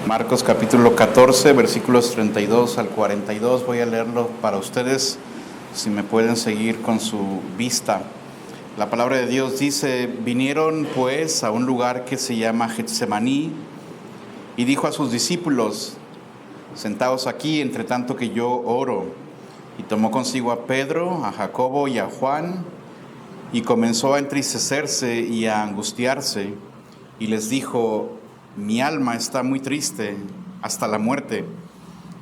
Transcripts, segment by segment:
Marcos capítulo 14, versículos 32 al 42. Voy a leerlo para ustedes, si me pueden seguir con su vista. La palabra de Dios dice: vinieron pues a un lugar que se llama Getsemaní, y dijo a sus discípulos: sentaos aquí, entre tanto que yo oro. Y tomó consigo a Pedro, a Jacobo y a Juan, y comenzó a entristecerse y a angustiarse, y les dijo: mi alma está muy triste hasta la muerte.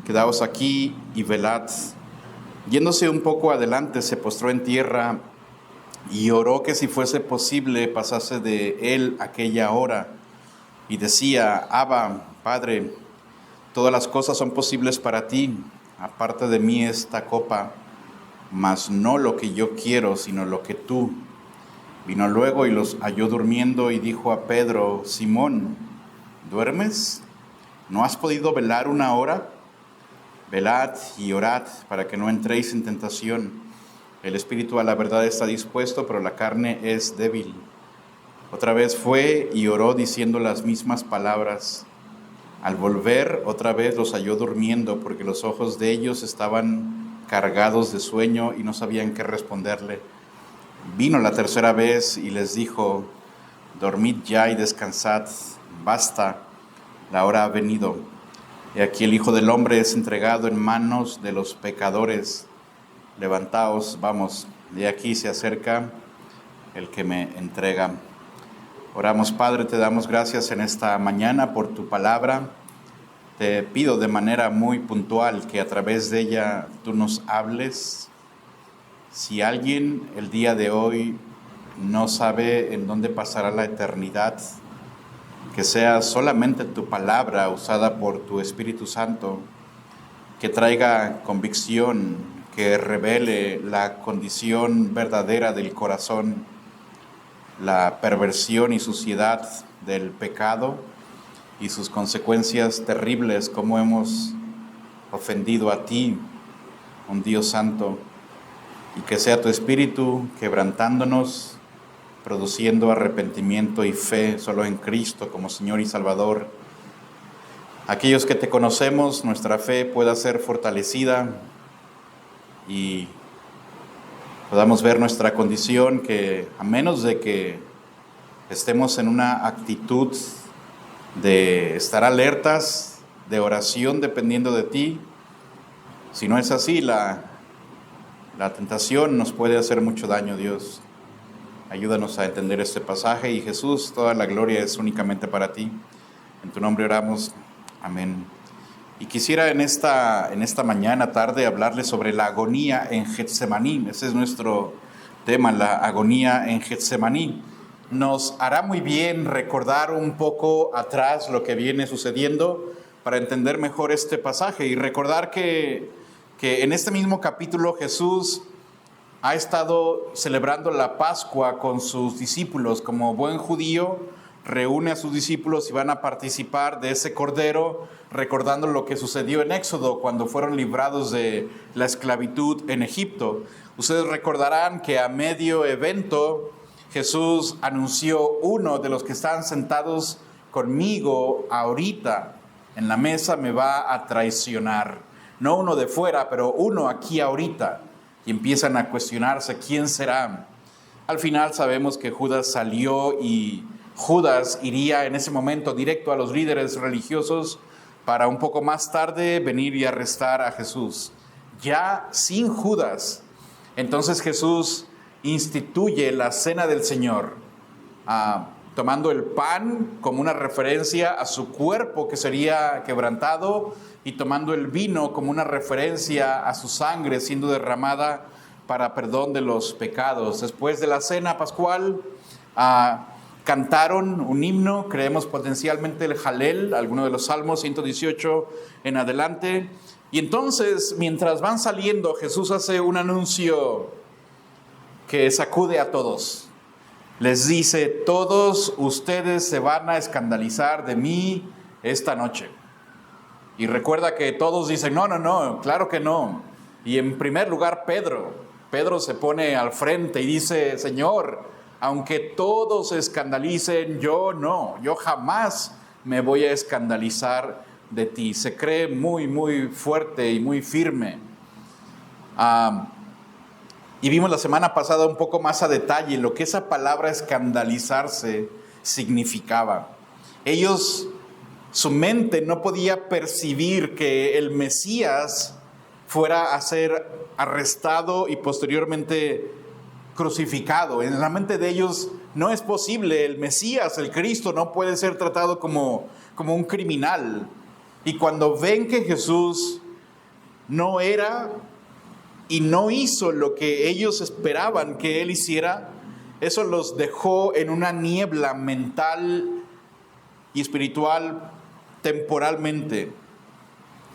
Quedaos aquí y velad. Yéndose un poco adelante, se postró en tierra y oró que si fuese posible pasase de él aquella hora. Y decía: Abba, Padre, todas las cosas son posibles para ti. Aparte de mí esta copa, mas no lo que yo quiero, sino lo que tú. Vino luego y los halló durmiendo y dijo a Pedro: Simón, ¿duermes? ¿No has podido velar una hora? Velad y orad para que no entréis en tentación. El espíritu a la verdad está dispuesto, pero la carne es débil. Otra vez fue y oró diciendo las mismas palabras. Al volver, otra vez los halló durmiendo, porque los ojos de ellos estaban cargados de sueño y no sabían qué responderle. Vino la tercera vez y les dijo: dormid ya y descansad. Basta, la hora ha venido. Y aquí el Hijo del Hombre es entregado en manos de los pecadores. Levantaos, vamos, de aquí se acerca el que me entrega. Oramos. Padre, te damos gracias en esta mañana por tu palabra. Te pido de manera muy puntual que a través de ella tú nos hables. Si alguien el día de hoy no sabe en dónde pasará la eternidad, que sea solamente tu palabra usada por tu Espíritu Santo, que traiga convicción, que revele la condición verdadera del corazón, la perversión y suciedad del pecado y sus consecuencias terribles, como hemos ofendido a ti, un Dios santo, y que sea tu Espíritu quebrantándonos, produciendo arrepentimiento y fe solo en Cristo como Señor y Salvador. Aquellos que te conocemos, nuestra fe pueda ser fortalecida y podamos ver nuestra condición, que a menos de que estemos en una actitud de estar alertas, de oración dependiendo de ti, si no es así, la tentación nos puede hacer mucho daño, Dios. Ayúdanos a entender este pasaje, y Jesús, toda la gloria es únicamente para ti. En tu nombre oramos. Amén. Y quisiera en esta mañana, tarde, hablarles sobre la agonía en Getsemaní. Ese es nuestro tema, la agonía en Getsemaní. Nos hará muy bien recordar un poco atrás lo que viene sucediendo para entender mejor este pasaje y recordar que en este mismo capítulo Jesús ha estado celebrando la Pascua con sus discípulos. Como buen judío, reúne a sus discípulos y van a participar de ese cordero, recordando lo que sucedió en Éxodo cuando fueron librados de la esclavitud en Egipto. Ustedes recordarán que a medio evento Jesús anunció: uno de los que están sentados conmigo ahorita en la mesa me va a traicionar. No uno de fuera, pero uno aquí ahorita. Y empiezan a cuestionarse quién será. Al final sabemos que Judas salió, y Judas iría en ese momento directo a los líderes religiosos para un poco más tarde venir y arrestar a Jesús. Ya sin Judas, entonces Jesús instituye la cena del Señor, tomando el pan como una referencia a su cuerpo que sería quebrantado, y tomando el vino como una referencia a su sangre siendo derramada para perdón de los pecados. Después de la cena pascual, cantaron un himno, creemos potencialmente el Jalel, alguno de los Salmos 118 en adelante. Y entonces, mientras van saliendo, Jesús hace un anuncio que sacude a todos. Les dice: todos ustedes se van a escandalizar de mí esta noche. Y recuerda que todos dicen: no, claro que no. Y en primer lugar Pedro se pone al frente y dice: Señor, aunque todos se escandalicen, yo no, yo jamás me voy a escandalizar de ti. Se cree muy, muy fuerte y muy firme. Y vimos la semana pasada un poco más a detalle lo que esa palabra escandalizarse significaba. Su mente no podía percibir que el Mesías fuera a ser arrestado y posteriormente crucificado. En la mente de ellos no es posible. El Mesías, el Cristo, no puede ser tratado como un criminal. Y cuando ven que Jesús no era y no hizo lo que ellos esperaban que Él hiciera, eso los dejó en una niebla mental y espiritual temporalmente.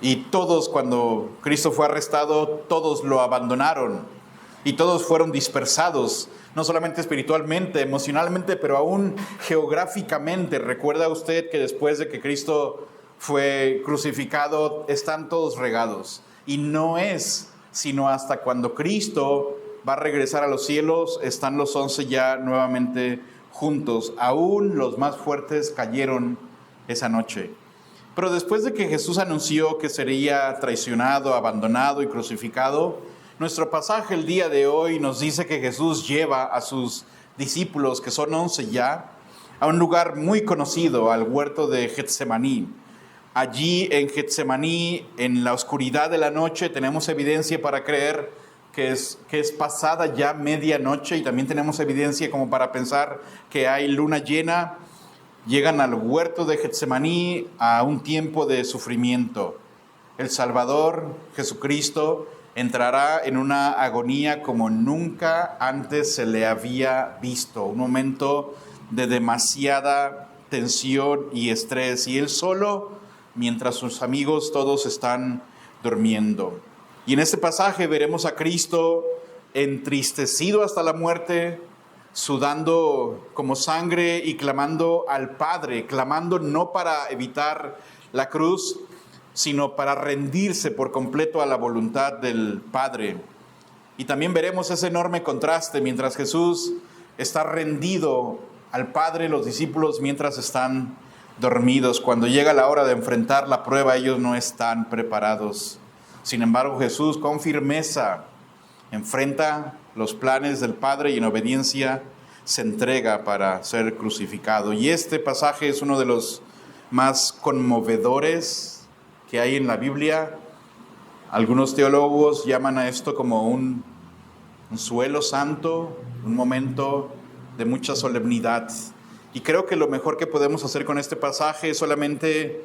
Y todos, cuando Cristo fue arrestado, todos lo abandonaron y todos fueron dispersados, no solamente espiritualmente, emocionalmente, pero aún geográficamente. ¿Recuerda usted que después de que Cristo fue crucificado, están todos regados? Y no es sino hasta cuando Cristo va a regresar a los cielos, están los 11 ya nuevamente juntos. Aún los más fuertes cayeron esa noche. Pero después de que Jesús anunció que sería traicionado, abandonado y crucificado, nuestro pasaje el día de hoy nos dice que Jesús lleva a sus discípulos, que son 11 ya, a un lugar muy conocido, al huerto de Getsemaní. Allí en Getsemaní, en la oscuridad de la noche, tenemos evidencia para creer que es pasada ya medianoche, y también tenemos evidencia como para pensar que hay luna llena. Llegan al huerto de Getsemaní a un tiempo de sufrimiento. El Salvador, Jesucristo, entrará en una agonía como nunca antes se le había visto. Un momento de demasiada tensión y estrés. Y Él solo, mientras sus amigos todos están durmiendo. Y en este pasaje veremos a Cristo entristecido hasta la muerte, sudando como sangre y clamando al Padre, clamando no para evitar la cruz, sino para rendirse por completo a la voluntad del Padre. Y también veremos ese enorme contraste mientras Jesús está rendido al Padre, los discípulos mientras están dormidos. Cuando llega la hora de enfrentar la prueba, ellos no están preparados. Sin embargo, Jesús con firmeza enfrenta los planes del Padre y en obediencia se entrega para ser crucificado. Y este pasaje es uno de los más conmovedores que hay en la Biblia. Algunos teólogos llaman a esto como un suelo santo, un momento de mucha solemnidad. Y creo que lo mejor que podemos hacer con este pasaje es solamente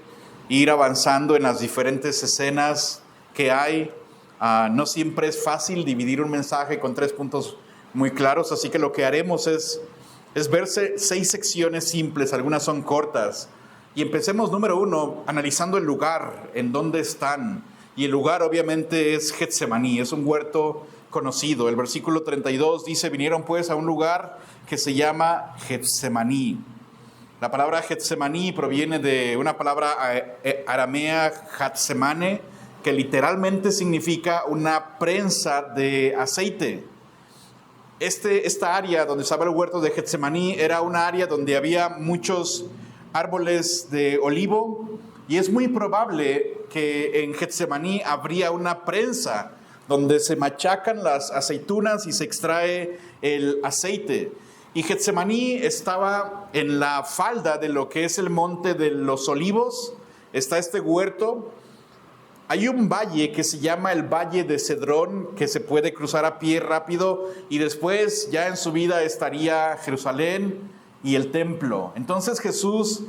ir avanzando en las diferentes escenas que hay. No siempre es fácil dividir un mensaje con 3 puntos muy claros, así que lo que haremos es ver 6 secciones simples, algunas son cortas. Y empecemos, número 1, analizando el lugar en donde están. Y el lugar obviamente es Getsemaní, es un huerto conocido. El versículo 32 dice: vinieron pues a un lugar que se llama Getsemaní. La palabra Getsemaní proviene de una palabra aramea, Getsemane, que literalmente significa una prensa de aceite. Esta área donde estaba el huerto de Getsemaní era una área donde había muchos árboles de olivo, y es muy probable que en Getsemaní habría una prensa donde se machacan las aceitunas y se extrae el aceite. Y Getsemaní estaba en la falda de lo que es el monte de los olivos. Está este huerto. Hay un valle que se llama el Valle de Cedrón, que se puede cruzar a pie rápido, y después ya en su vida estaría Jerusalén y el templo. Entonces Jesús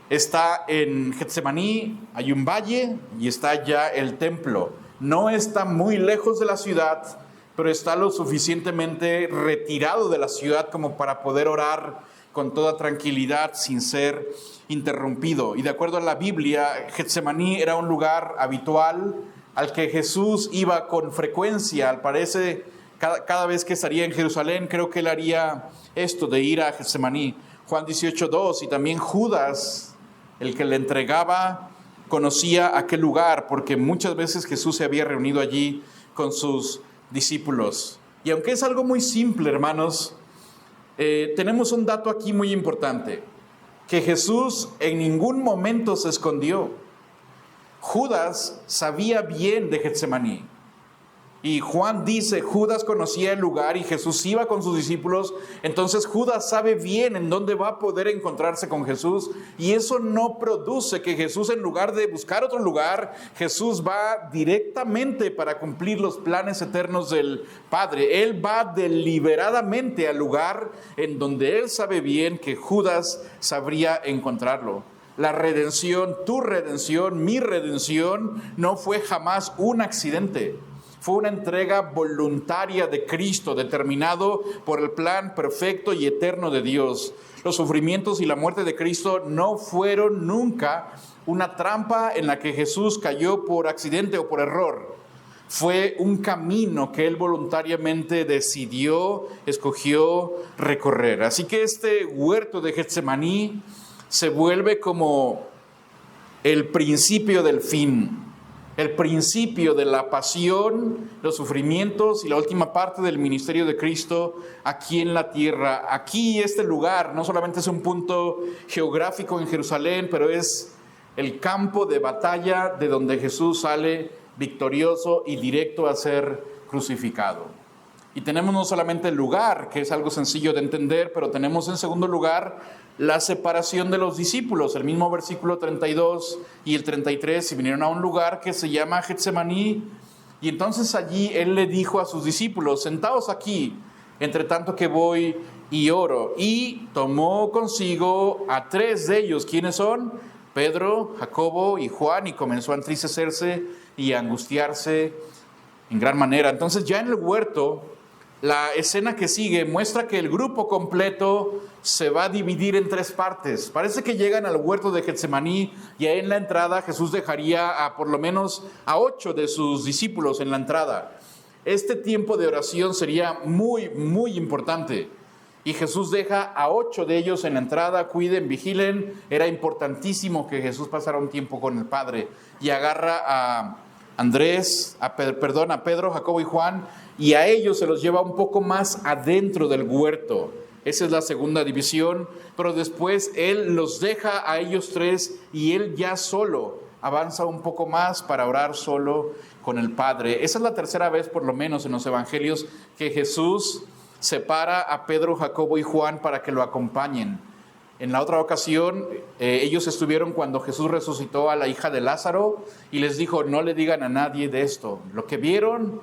está en Getsemaní, hay un valle y está ya el templo. No está muy lejos de la ciudad, pero está lo suficientemente retirado de la ciudad como para poder orar con toda tranquilidad sin ser interrumpido. Y de acuerdo a la Biblia, Getsemaní era un lugar habitual al que Jesús iba con frecuencia. Al parecer, cada vez que estaría en Jerusalén, creo que él haría esto de ir a Getsemaní. Juan 18:2, y también Judas, el que le entregaba, conocía aquel lugar porque muchas veces Jesús se había reunido allí con sus discípulos. Y aunque es algo muy simple, hermanos, tenemos un dato aquí muy importante, que Jesús en ningún momento se escondió. Judas sabía bien de Getsemaní. Y Juan dice, Judas conocía el lugar y Jesús iba con sus discípulos. Entonces Judas sabe bien en dónde va a poder encontrarse con Jesús. Y eso no produce que Jesús, en lugar de buscar otro lugar, Jesús va directamente para cumplir los planes eternos del Padre. Él va deliberadamente al lugar en donde él sabe bien que Judas sabría encontrarlo. La redención, tu redención, mi redención, no fue jamás un accidente. Fue una entrega voluntaria de Cristo, determinado por el plan perfecto y eterno de Dios. Los sufrimientos y la muerte de Cristo no fueron nunca una trampa en la que Jesús cayó por accidente o por error. Fue un camino que Él voluntariamente decidió, escogió recorrer. Así que este huerto de Getsemaní se vuelve como el principio del fin. El principio de la pasión, los sufrimientos y la última parte del ministerio de Cristo aquí en la tierra. Aquí este lugar no solamente es un punto geográfico en Jerusalén, pero es el campo de batalla de donde Jesús sale victorioso y directo a ser crucificado. Y tenemos no solamente el lugar, que es algo sencillo de entender, pero tenemos en segundo lugar la separación de los discípulos. El mismo versículo 32 y el 33, y vinieron a un lugar que se llama Getsemaní, y entonces allí Él le dijo a sus discípulos, sentaos aquí, entre tanto que voy y oro. Y tomó consigo a 3 de ellos. ¿Quiénes son? Pedro, Jacobo y Juan, y comenzó a entristecerse y a angustiarse en gran manera. Entonces ya en el huerto, la escena que sigue muestra que el grupo completo se va a dividir en 3 partes. Parece que llegan al huerto de Getsemaní y ahí en la entrada Jesús dejaría a por lo menos a 8 de sus discípulos en la entrada. Este tiempo de oración sería muy, muy importante. Y Jesús deja a 8 de ellos en la entrada, cuiden, vigilen. Era importantísimo que Jesús pasara un tiempo con el Padre. Y agarra a Pedro, Jacobo y Juan, y a ellos se los lleva un poco más adentro del huerto. Esa es la segunda división, pero después Él los deja a ellos 3 y Él ya solo avanza un poco más para orar solo con el Padre. Esa es la tercera vez, por lo menos en los evangelios, que Jesús separa a Pedro, Jacobo y Juan para que lo acompañen. En la otra ocasión, ellos estuvieron cuando Jesús resucitó a la hija de Lázaro y les dijo, no le digan a nadie de esto. Lo que vieron,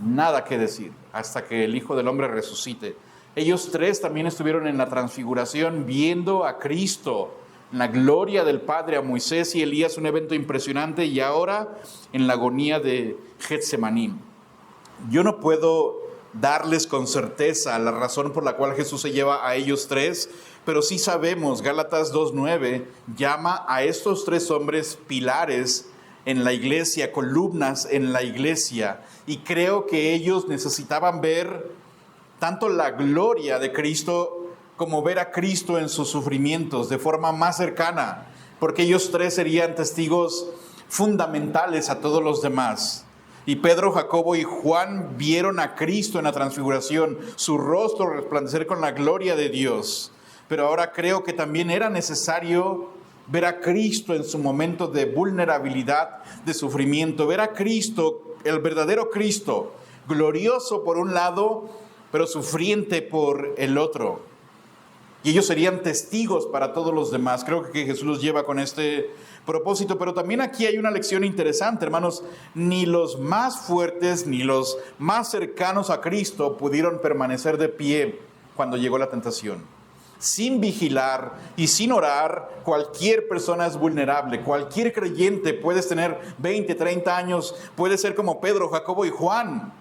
nada que decir, hasta que el Hijo del Hombre resucite. Ellos 3 también estuvieron en la transfiguración viendo a Cristo, en la gloria del Padre, a Moisés y Elías, un evento impresionante, y ahora en la agonía de Getsemaní. Yo no puedo darles con certeza la razón por la cual Jesús se lleva a ellos 3, pero sí sabemos, Gálatas 2:9 llama a estos 3 hombres pilares en la iglesia, columnas en la iglesia, y creo que ellos necesitaban ver tanto la gloria de Cristo como ver a Cristo en sus sufrimientos de forma más cercana, porque ellos 3 serían testigos fundamentales a todos los demás. Y Pedro, Jacobo y Juan vieron a Cristo en la transfiguración, su rostro resplandecer con la gloria de Dios. Pero ahora creo que también era necesario ver a Cristo en su momento de vulnerabilidad, de sufrimiento, ver a Cristo, el verdadero Cristo, glorioso por un lado, pero sufriente por el otro. Y ellos serían testigos para todos los demás. Creo que Jesús los lleva con este propósito, pero también aquí hay una lección interesante, hermanos. Ni los más fuertes, ni los más cercanos a Cristo pudieron permanecer de pie cuando llegó la tentación. Sin vigilar y sin orar, cualquier persona es vulnerable. Cualquier creyente, puedes tener 20, 30 años, puede ser como Pedro, Jacobo y Juan.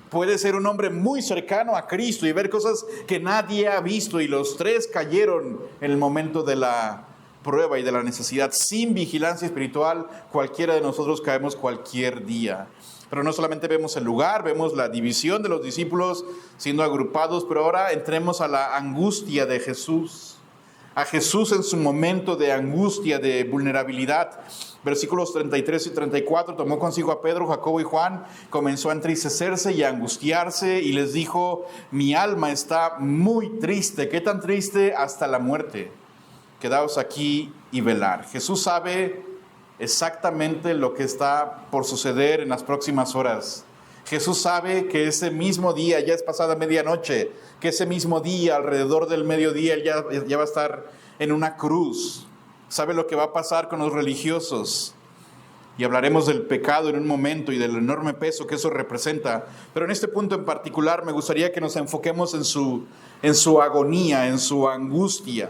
Puede ser un hombre muy cercano a Cristo y ver cosas que nadie ha visto, y los 3 cayeron en el momento de la prueba y de la necesidad. Sin vigilancia espiritual, cualquiera de nosotros caemos cualquier día. Pero no solamente vemos el lugar, vemos la división de los discípulos siendo agrupados, pero ahora entremos a la angustia de Jesús. A Jesús en su momento de angustia, de vulnerabilidad. Versículos 33 y 34, tomó consigo a Pedro, Jacobo y Juan, comenzó a entristecerse y a angustiarse y les dijo, mi alma está muy triste. ¿Qué tan triste? Hasta la muerte. Quedaos aquí y velar. Jesús sabe exactamente lo que está por suceder en las próximas horas. Jesús sabe que ese mismo día, ya es pasada medianoche, que ese mismo día, alrededor del mediodía, Él ya va a estar en una cruz. Sabe lo que va a pasar con los religiosos. Y hablaremos del pecado en un momento y del enorme peso que eso representa. Pero en este punto en particular me gustaría que nos enfoquemos en su agonía, en su angustia.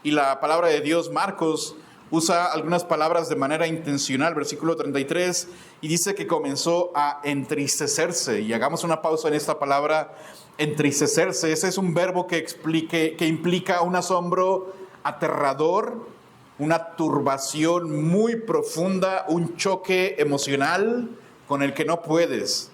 Y la palabra de Dios, Marcos, usa algunas palabras de manera intencional, versículo 33, y dice que comenzó a entristecerse. Y hagamos una pausa en esta palabra, entristecerse. Ese es un verbo que implica un asombro aterrador, una turbación muy profunda, un choque emocional con el que no puedes.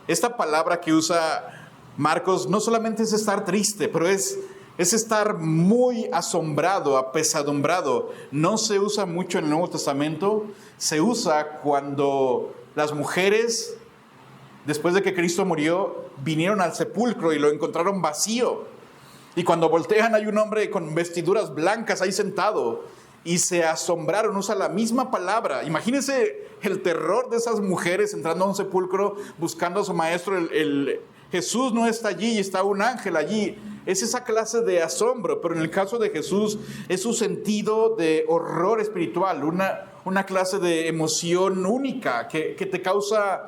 Esta palabra que usa Marcos no solamente es estar triste, pero es estar muy asombrado, apesadumbrado. No se usa mucho en el Nuevo Testamento. Se usa cuando las mujeres, después de que Cristo murió, vinieron al sepulcro y lo encontraron vacío. Y cuando voltean hay un hombre con vestiduras blancas ahí sentado y se asombraron. Usa la misma palabra. Imagínense el terror de esas mujeres entrando a un sepulcro buscando a su maestro. Jesús no está allí y está un ángel allí. Es esa clase de asombro, pero en el caso de Jesús es su sentido de horror espiritual, una clase de emoción única que te causa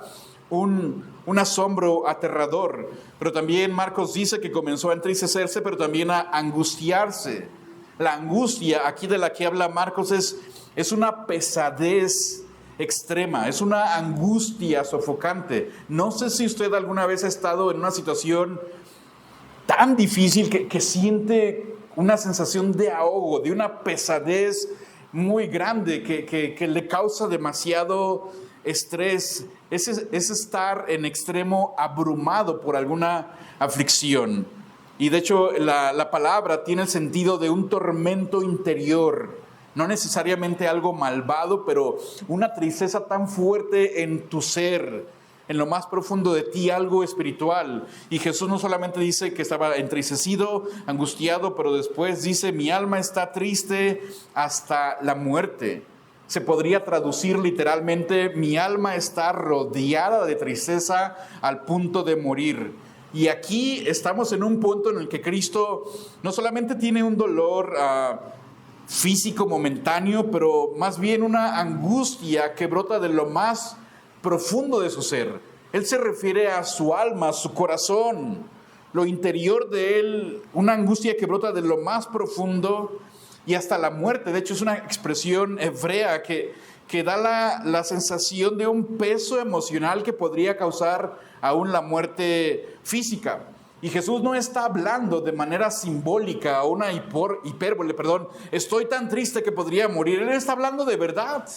un asombro aterrador. Pero también Marcos dice que comenzó a entristecerse, pero también a angustiarse. La angustia aquí de la que habla Marcos es una pesadez extrema, es una angustia sofocante. No sé si usted alguna vez ha estado en una situación tan difícil que siente una sensación de ahogo, de una pesadez muy grande que le causa demasiado estrés. Es estar en extremo abrumado por alguna aflicción. Y de hecho la palabra tiene el sentido de un tormento interior. No necesariamente algo malvado, pero una tristeza tan fuerte en tu ser, en lo más profundo de ti, algo espiritual. Y Jesús no solamente dice que estaba entristecido, angustiado, pero después dice, mi alma está triste hasta la muerte. Se podría traducir literalmente, mi alma está rodeada de tristeza al punto de morir. Y aquí estamos en un punto en el que Cristo no solamente tiene un dolor físico momentáneo, pero más bien una angustia que brota de lo más profundo de su ser. Él se refiere a su alma, a su corazón, lo interior de él, una angustia que brota de lo más profundo y hasta la muerte. De hecho, es una expresión hebrea que da la sensación de un peso emocional que podría causar aún la muerte física. Y Jesús no está hablando de manera simbólica o una hipérbole, estoy tan triste que podría morir. Él está hablando de verdad.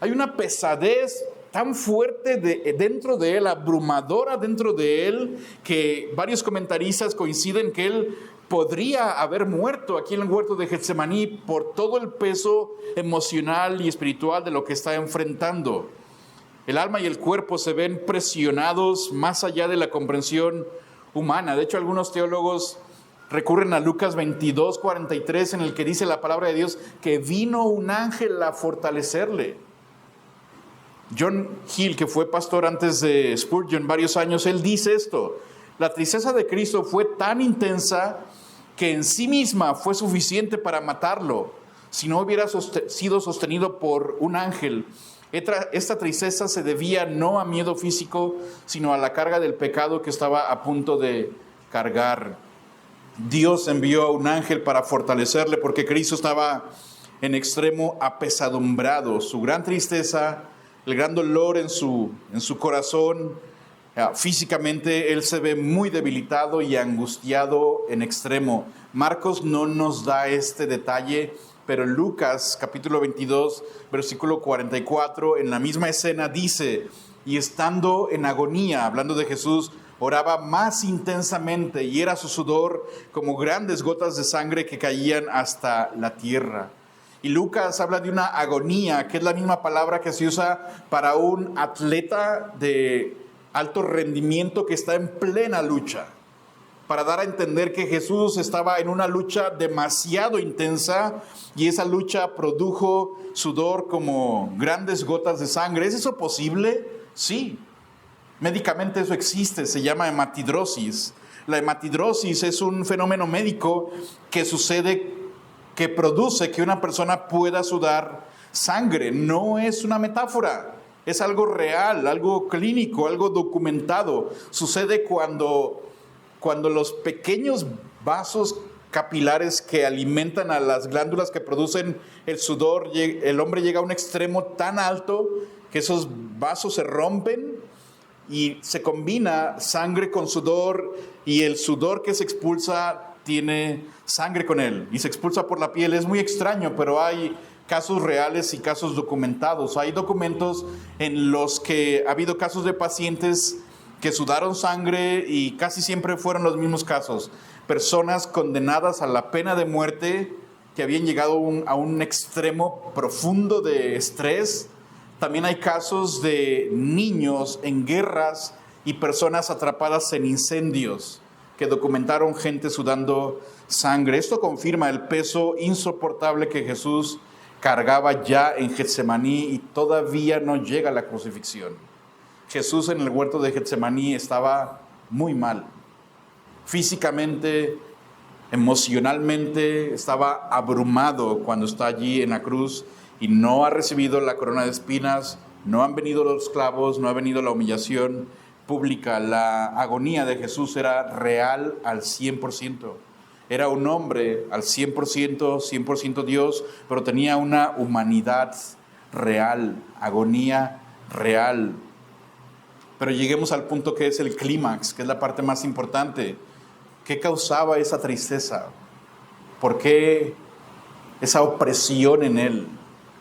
Hay una pesadez tan fuerte dentro de él, abrumadora dentro de él, que varios comentaristas coinciden que él podría haber muerto aquí en el huerto de Getsemaní por todo el peso emocional y espiritual de lo que está enfrentando. El alma y el cuerpo se ven presionados más allá de la comprensión humana. De hecho, algunos teólogos recurren a Lucas 22:43, en el que dice la palabra de Dios que vino un ángel a fortalecerle. John Hill, que fue pastor antes de Spurgeon varios años, él dice esto: la tristeza de Cristo fue tan intensa que en sí misma fue suficiente para matarlo, si no hubiera sido sostenido por un ángel. Esta tristeza se debía no a miedo físico, sino a la carga del pecado que estaba a punto de cargar. Dios envió a un ángel para fortalecerle porque Cristo estaba en extremo apesadumbrado. Su gran tristeza, el gran dolor en su corazón, físicamente él se ve muy debilitado y angustiado en extremo. Marcos no nos da este detalle, pero en Lucas capítulo 22, versículo 44, en la misma escena dice, y estando en agonía, hablando de Jesús, oraba más intensamente y era su sudor como grandes gotas de sangre que caían hasta la tierra. Y Lucas habla de una agonía, que es la misma palabra que se usa para un atleta de alto rendimiento que está en plena lucha. para dar a entender que Jesús estaba en una lucha demasiado intensa y esa lucha produjo sudor como grandes gotas de sangre. ¿Es eso posible? Sí. Médicamente eso existe, se llama hematidrosis. La hematidrosis es un fenómeno médico que sucede, que produce que una persona pueda sudar sangre. No es una metáfora, es algo real, algo clínico, algo documentado. Sucede cuando los pequeños vasos capilares que alimentan a las glándulas que producen el sudor, el hombre llega a un extremo tan alto que esos vasos se rompen y se combina sangre con sudor, y el sudor que se expulsa tiene sangre con él y se expulsa por la piel. Es muy extraño, pero hay casos reales y casos documentados. Hay documentos en los que ha habido casos de pacientes que sudaron sangre y casi siempre fueron los mismos casos. Personas condenadas a la pena de muerte que habían llegado a un extremo profundo de estrés. También hay casos de niños en guerras y personas atrapadas en incendios que documentaron gente sudando sangre. Esto confirma el peso insoportable que Jesús cargaba ya en Getsemaní y todavía no llega a la crucifixión. Jesús en el huerto de Getsemaní estaba muy mal. Físicamente, emocionalmente, estaba abrumado cuando está allí en la cruz y no ha recibido la corona de espinas, no han venido los clavos, no ha venido la humillación pública. La agonía de Jesús era real al 100%. Era un hombre al 100%, 100% Dios, pero tenía una humanidad real, agonía real. Pero lleguemos al punto que es el clímax, que es la parte más importante. ¿Qué causaba esa tristeza? ¿Por qué esa opresión en él?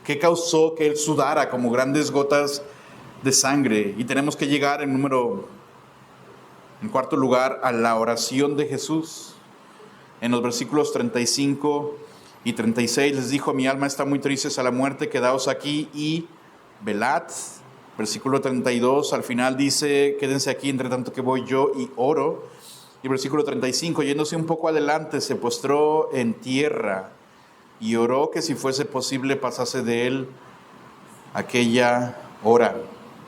¿Qué causó que él sudara como grandes gotas de sangre? Y tenemos que llegar en cuarto lugar, a la oración de Jesús. En los versículos 35 y 36 les dijo: mi alma está muy triste hasta la muerte, quedaos aquí y velad. Versículo 32 al final dice: quédense aquí entre tanto que voy yo y oro. Y versículo 35, yéndose un poco adelante, se postró en tierra y oró que si fuese posible pasase de él aquella hora.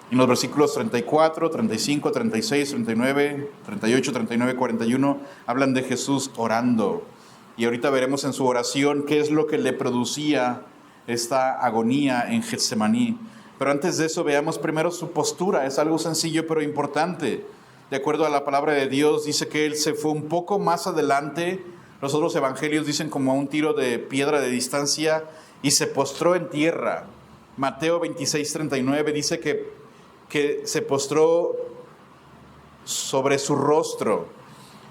En los versículos 34, 35, 36, 39, 38, 39, 41 hablan de Jesús orando. Y ahorita veremos en su oración qué es lo que le producía esta agonía en Getsemaní. Pero antes de eso veamos primero su postura. Es algo sencillo pero importante. De acuerdo a la palabra de Dios, dice que él se fue un poco más adelante. Los otros evangelios dicen como a un tiro de piedra de distancia, y se postró en tierra. Mateo 26, 39 dice que se postró sobre su rostro.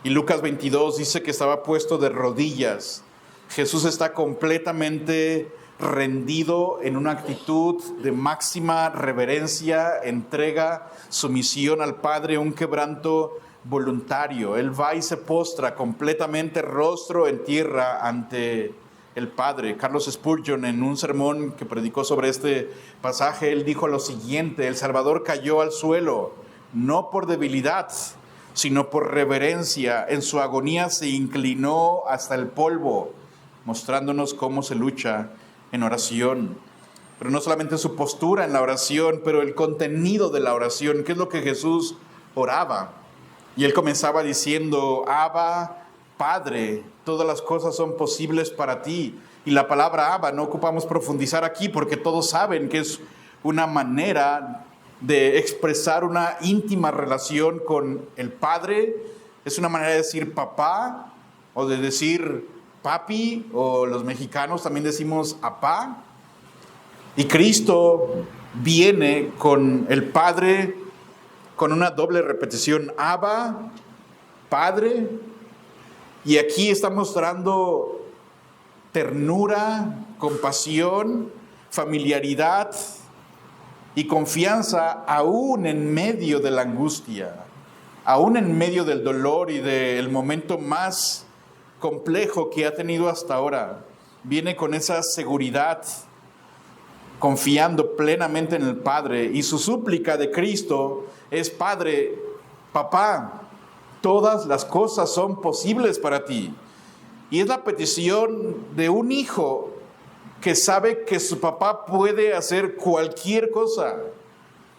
Y Lucas 22 dice que estaba puesto de rodillas. Jesús está completamente rendido en una actitud de máxima reverencia, entrega, sumisión al Padre, un quebranto voluntario. Él va y se postra completamente rostro en tierra ante el Padre. Carlos Spurgeon, en un sermón que predicó sobre este pasaje, él dijo lo siguiente: el Salvador cayó al suelo, no por debilidad, sino por reverencia. En su agonía se inclinó hasta el polvo, mostrándonos cómo se lucha en oración. Pero no solamente su postura en la oración, pero el contenido de la oración. ¿Qué es lo que Jesús oraba? Y él comenzaba diciendo: Abba, Padre, todas las cosas son posibles para ti. Y la palabra Abba no ocupamos profundizar aquí porque todos saben que es una manera de expresar una íntima relación con el Padre. Es una manera de decir papá, o de decir papi, o los mexicanos también decimos apá. Y Cristo viene con el Padre con una doble repetición: Abba, Padre. Y aquí está mostrando ternura, compasión, familiaridad y confianza, aún en medio de la angustia, aún en medio del dolor y del momento más complejo que ha tenido hasta ahora. Viene con esa seguridad, confiando plenamente en el Padre. Y su súplica de Cristo es: Padre, papá, todas las cosas son posibles para ti. Y es la petición de un hijo que sabe que su papá puede hacer cualquier cosa,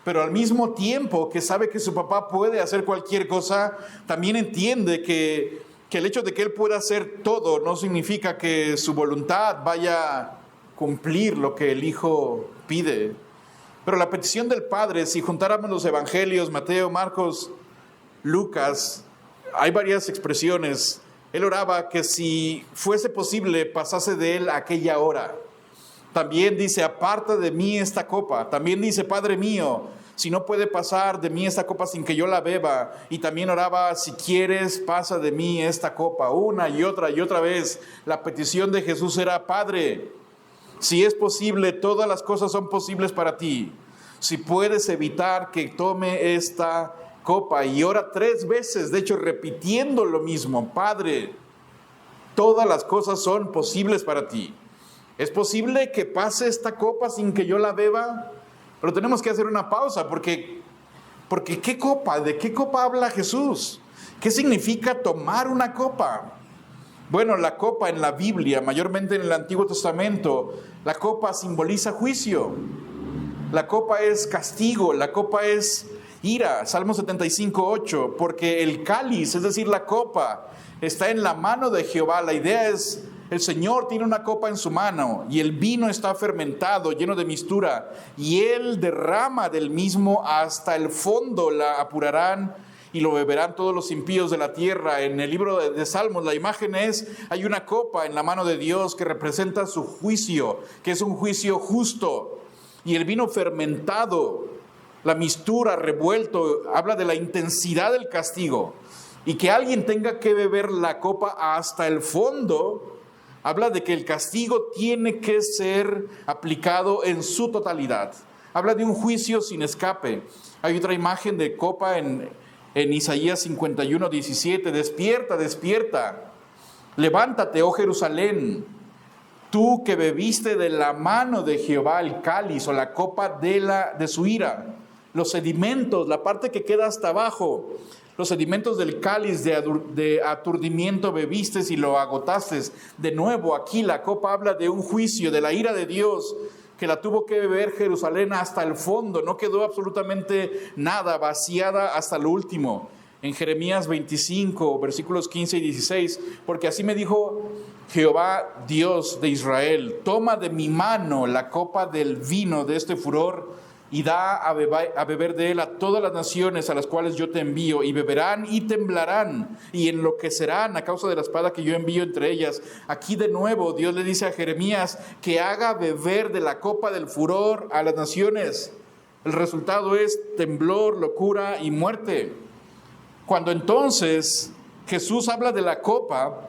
pero al mismo tiempo que sabe que su papá puede hacer cualquier cosa, también entiende que el hecho de que él pueda hacer todo no significa que su voluntad vaya a cumplir lo que el hijo pide. Pero la petición del Padre, si juntáramos los evangelios, Mateo, Marcos, Lucas, hay varias expresiones. Él oraba que si fuese posible pasase de él aquella hora. También dice, aparta de mí esta copa. También dice, Padre mío, si no puede pasar de mí esta copa sin que yo la beba. Y también oraba, si quieres, pasa de mí esta copa. Una y otra vez. La petición de Jesús era, Padre, si es posible, todas las cosas son posibles para ti. Si puedes evitar que tome esta copa. Y ora 3 veces, de hecho, repitiendo lo mismo. Padre, todas las cosas son posibles para ti. ¿Es posible que pase esta copa sin que yo la beba? Pero tenemos que hacer una pausa porque ¿qué copa? ¿De qué copa habla Jesús? ¿Qué significa tomar una copa? Bueno, la copa en la Biblia, mayormente en el Antiguo Testamento, la copa simboliza juicio. La copa es castigo, la copa es ira. Salmo 75:8, porque el cáliz, es decir, la copa, está en la mano de Jehová. La idea es, el Señor tiene una copa en su mano y el vino está fermentado, lleno de mistura, y Él derrama del mismo hasta el fondo. La apurarán y lo beberán todos los impíos de la tierra. En el libro de Salmos, la imagen es, hay una copa en la mano de Dios que representa su juicio, que es un juicio justo, y el vino fermentado, la mistura, revuelto, habla de la intensidad del castigo, y que alguien tenga que beber la copa hasta el fondo, habla de que el castigo tiene que ser aplicado en su totalidad. Habla de un juicio sin escape. Hay otra imagen de copa en Isaías 51:17. Despierta, despierta, levántate, oh Jerusalén, tú que bebiste de la mano de Jehová el cáliz o la copa de su ira. Los sedimentos, la parte que queda hasta abajo, los sedimentos del cáliz de aturdimiento bebiste y lo agotaste. De nuevo, aquí la copa habla de un juicio, de la ira de Dios, que la tuvo que beber Jerusalén hasta el fondo. No quedó absolutamente nada, vaciada hasta lo último. En Jeremías 25, versículos 15 y 16, porque así me dijo Jehová, Dios de Israel, toma de mi mano la copa del vino de este furor y da a beber de él a todas las naciones a las cuales yo te envío, y beberán y temblarán y enloquecerán a causa de la espada que yo envío entre ellas. Aquí de nuevo Dios le dice a Jeremías que haga beber de la copa del furor a las naciones. El resultado es temblor, locura y muerte. Cuando entonces Jesús habla de la copa,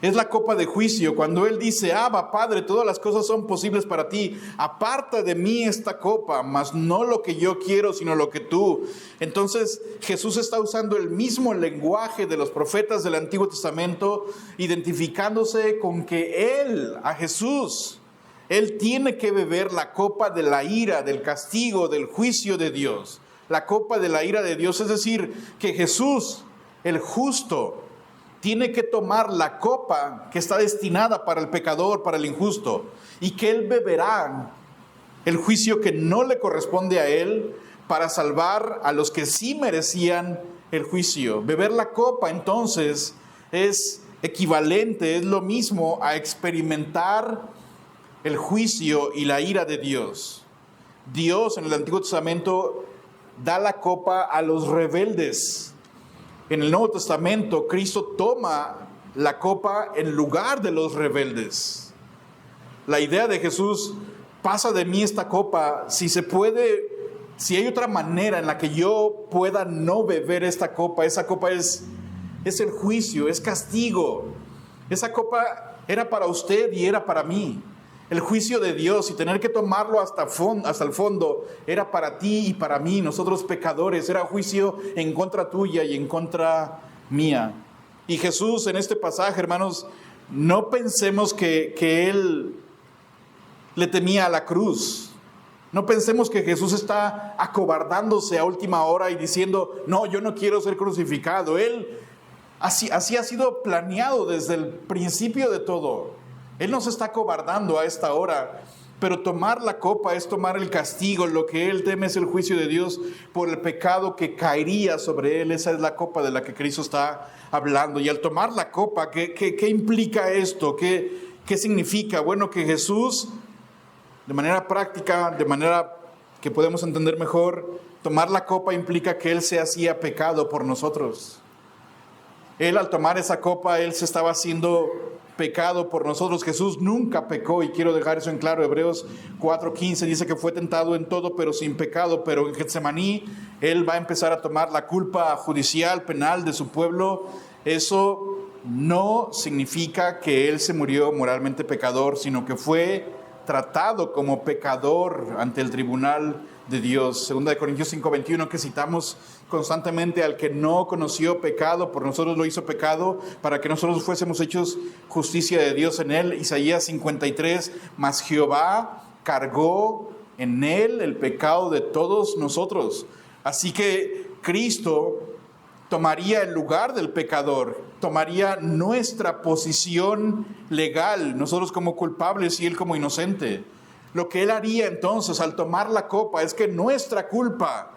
es la copa de juicio. Cuando Él dice, Abba, Padre, todas las cosas son posibles para ti, aparta de mí esta copa, mas no lo que yo quiero, sino lo que tú. Entonces Jesús está usando el mismo lenguaje de los profetas del Antiguo Testamento, identificándose con que Él, a Jesús, Él tiene que beber la copa de la ira, del castigo, del juicio de Dios. La copa de la ira de Dios, es decir, que Jesús, el justo, tiene que tomar la copa que está destinada para el pecador, para el injusto, y que Él beberá el juicio que no le corresponde a Él para salvar a los que sí merecían el juicio. Beber la copa entonces es equivalente, es lo mismo a experimentar el juicio y la ira de Dios. Dios en el Antiguo Testamento da la copa a los rebeldes. En el Nuevo Testamento, Cristo toma la copa en lugar de los rebeldes. La idea de Jesús, pasa de mí esta copa, si se puede, si hay otra manera en la que yo pueda no beber esta copa, esa copa es el juicio, es castigo. Esa copa era para usted y era para mí. El juicio de Dios y tener que tomarlo hasta el fondo era para ti y para mí, nosotros pecadores. Era juicio en contra tuya y en contra mía. Y Jesús en este pasaje, hermanos, no pensemos que Él le temía a la cruz. No pensemos que Jesús está acobardándose a última hora y diciendo, no, yo no quiero ser crucificado. Él, así ha sido planeado desde el principio de todo. Él no se está acobardando a esta hora. Pero tomar la copa es tomar el castigo. Lo que Él teme es el juicio de Dios por el pecado que caería sobre Él. Esa es la copa de la que Cristo está hablando. Y al tomar la copa, ¿qué implica esto? ¿Qué significa? Bueno, que Jesús, de manera práctica, de manera que podemos entender mejor, tomar la copa implica que Él se hacía pecado por nosotros. Él, al tomar esa copa, Él se estaba haciendo pecado por nosotros. Jesús nunca pecó, y quiero dejar eso en claro. Hebreos 4:15 dice que fue tentado en todo, pero sin pecado. Pero en Getsemaní, Él va a empezar a tomar la culpa judicial, penal de su pueblo. Eso no significa que Él se murió moralmente pecador, sino que fue tratado como pecador ante el tribunal de Dios. 2 Corintios 5:21, que citamos constantemente: al que no conoció pecado, por nosotros lo hizo pecado, para que nosotros fuésemos hechos justicia de Dios en él. Isaías 53, mas Jehová cargó en él el pecado de todos nosotros. Así que Cristo tomaría el lugar del pecador, tomaría nuestra posición legal, nosotros como culpables y Él como inocente. Lo que Él haría entonces al tomar la copa es que nuestra culpa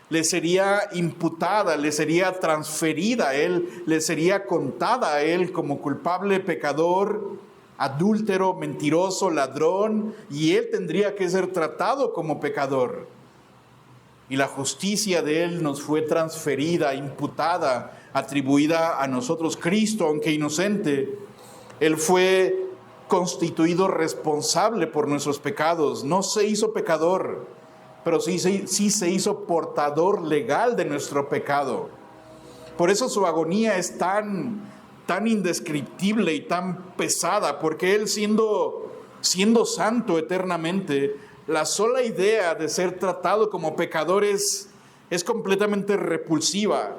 le sería imputada, le sería transferida a Él, le sería contada a Él como culpable, pecador, adúltero, mentiroso, ladrón, y Él tendría que ser tratado como pecador. Y la justicia de Él nos fue transferida, imputada, atribuida a nosotros. Cristo, aunque inocente, Él fue constituido responsable por nuestros pecados. No se hizo pecador, pero sí se hizo portador legal de nuestro pecado. Por eso su agonía es tan indescriptible y tan pesada, porque Él siendo santo eternamente, la sola idea de ser tratado como pecador es completamente repulsiva.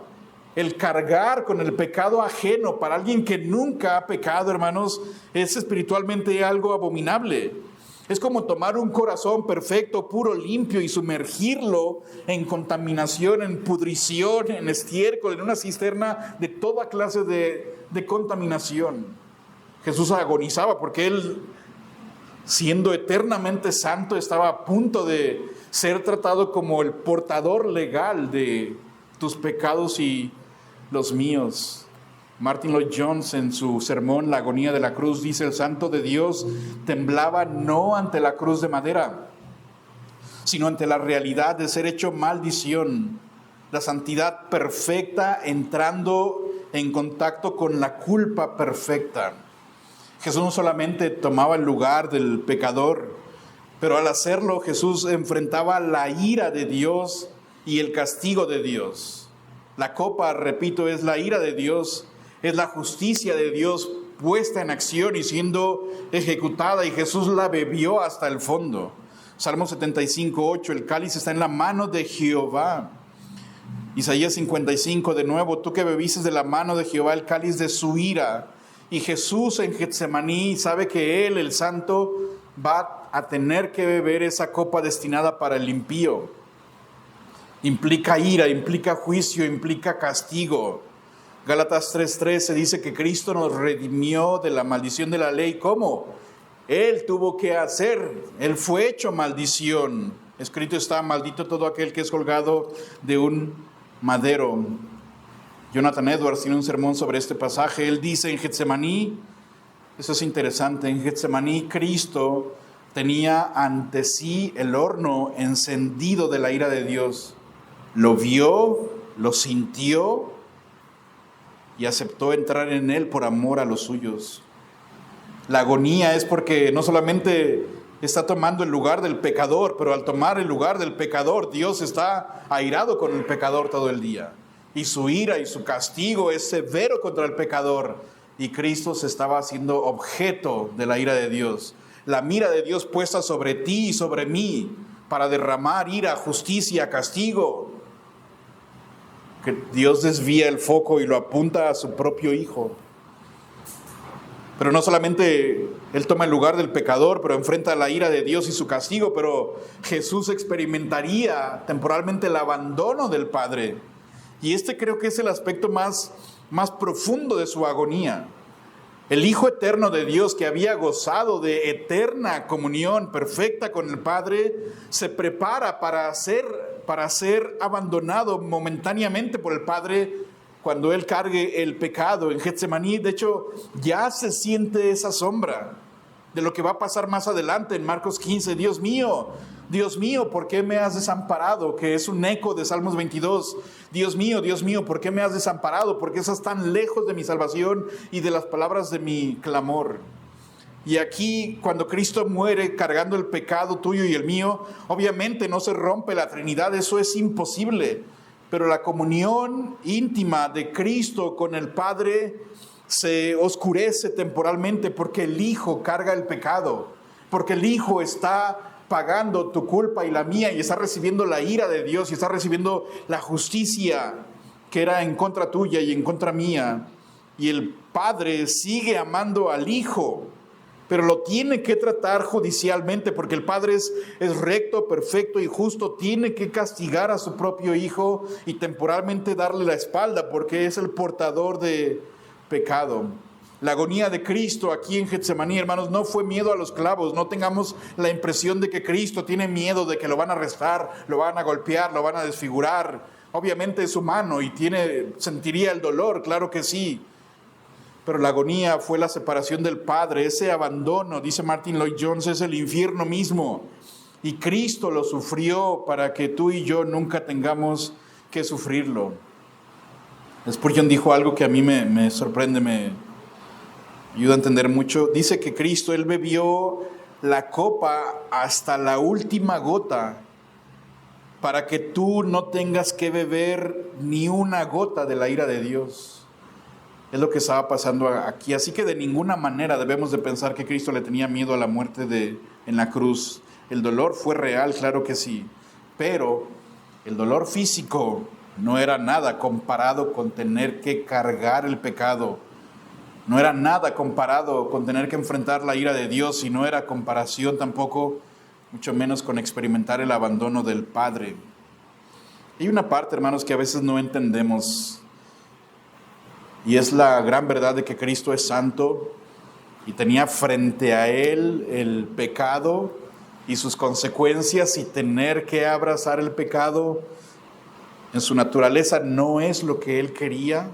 El cargar con el pecado ajeno para alguien que nunca ha pecado, hermanos, es espiritualmente algo abominable. Es como tomar un corazón perfecto, puro, limpio, y sumergirlo en contaminación, en pudrición, en estiércol, en una cisterna de toda clase de contaminación. Jesús agonizaba porque Él, siendo eternamente santo, estaba a punto de ser tratado como el portador legal de tus pecados y los míos. Martin Lloyd-Jones, en su sermón La agonía de la cruz, dice: el santo de Dios temblaba no ante la cruz de madera, sino ante la realidad de ser hecho maldición, la santidad perfecta entrando en contacto con la culpa perfecta. Jesús no solamente tomaba el lugar del pecador, pero al hacerlo Jesús enfrentaba la ira de Dios y el castigo de Dios. La copa, repito, es la ira de Dios, es la justicia de Dios puesta en acción y siendo ejecutada, y Jesús la bebió hasta el fondo. Salmo 75:8, el cáliz está en la mano de Jehová. Isaías 55, de nuevo: tú que bebiste de la mano de Jehová el cáliz de su ira. Y Jesús en Getsemaní sabe que Él, el santo, va a tener que beber esa copa destinada para el impío. Implica ira, implica juicio, implica castigo. Gálatas 3:13 dice que Cristo nos redimió de la maldición de la ley. ¿Cómo? Él tuvo que hacer, Él fue hecho maldición. Escrito está: maldito todo aquel que es colgado de un madero. Jonathan Edwards tiene un sermón sobre este pasaje. Él dice: en Getsemaní, eso es interesante, en Getsemaní Cristo tenía ante sí el horno encendido de la ira de Dios. Lo vio, lo sintió y aceptó entrar en él por amor a los suyos. La agonía es porque no solamente está tomando el lugar del pecador, pero al tomar el lugar del pecador, Dios está airado con el pecador todo el día. Y su ira y su castigo es severo contra el pecador. Y Cristo se estaba haciendo objeto de la ira de Dios. La mira de Dios puesta sobre ti y sobre mí para derramar ira, justicia, castigo. Que Dios desvía el foco y lo apunta a su propio Hijo. Pero no solamente Él toma el lugar del pecador, pero enfrenta la ira de Dios y su castigo. Pero Jesús experimentaría temporalmente el abandono del Padre. Y este creo que es el aspecto más profundo de su agonía. El Hijo eterno de Dios, que había gozado de eterna comunión perfecta con el Padre, se prepara para ser abandonado momentáneamente por el Padre cuando Él cargue el pecado en Getsemaní. De hecho, ya se siente esa sombra de lo que va a pasar más adelante en Marcos 15. Dios mío, ¿por qué me has desamparado? Que es un eco de Salmos 22. Dios mío, ¿por qué me has desamparado? ¿Por qué estás tan lejos de mi salvación y de las palabras de mi clamor? Y aquí, cuando Cristo muere cargando el pecado tuyo y el mío, obviamente no se rompe la Trinidad, eso es imposible. Pero la comunión íntima de Cristo con el Padre se oscurece temporalmente porque el Hijo carga el pecado, porque el Hijo está pagando tu culpa y la mía, y está recibiendo la ira de Dios, y está recibiendo la justicia que era en contra tuya y en contra mía. Y el Padre sigue amando al Hijo, pero lo tiene que tratar judicialmente, porque el Padre es recto, perfecto y justo. Tiene que castigar a su propio Hijo y temporalmente darle la espalda, porque es el portador de pecado. La agonía de Cristo aquí en Getsemaní, hermanos, no fue miedo a los clavos. No tengamos la impresión de que Cristo tiene miedo de que lo van a arrestar, lo van a golpear, lo van a desfigurar. Obviamente es humano y sentiría el dolor, claro que sí. Pero la agonía fue la separación del Padre, ese abandono, dice Martin Lloyd-Jones, es el infierno mismo. Y Cristo lo sufrió para que tú y yo nunca tengamos que sufrirlo. Spurgeon dijo algo que a mí me sorprende, me ayuda a entender mucho. Dice que Cristo, Él bebió la copa hasta la última gota para que tú no tengas que beber ni una gota de la ira de Dios. Es lo que estaba pasando aquí. Así que de ninguna manera debemos de pensar que Cristo le tenía miedo a la muerte en la cruz. El dolor fue real, claro que sí, pero el dolor físico no era nada comparado con tener que cargar el pecado. No era nada comparado con tener que enfrentar la ira de Dios, y no era comparación tampoco, mucho menos con experimentar el abandono del Padre. Hay una parte, hermanos, que a veces no entendemos, y es la gran verdad de que Cristo es santo y tenía frente a Él el pecado y sus consecuencias, y tener que abrazar el pecado en su naturaleza no es lo que Él quería,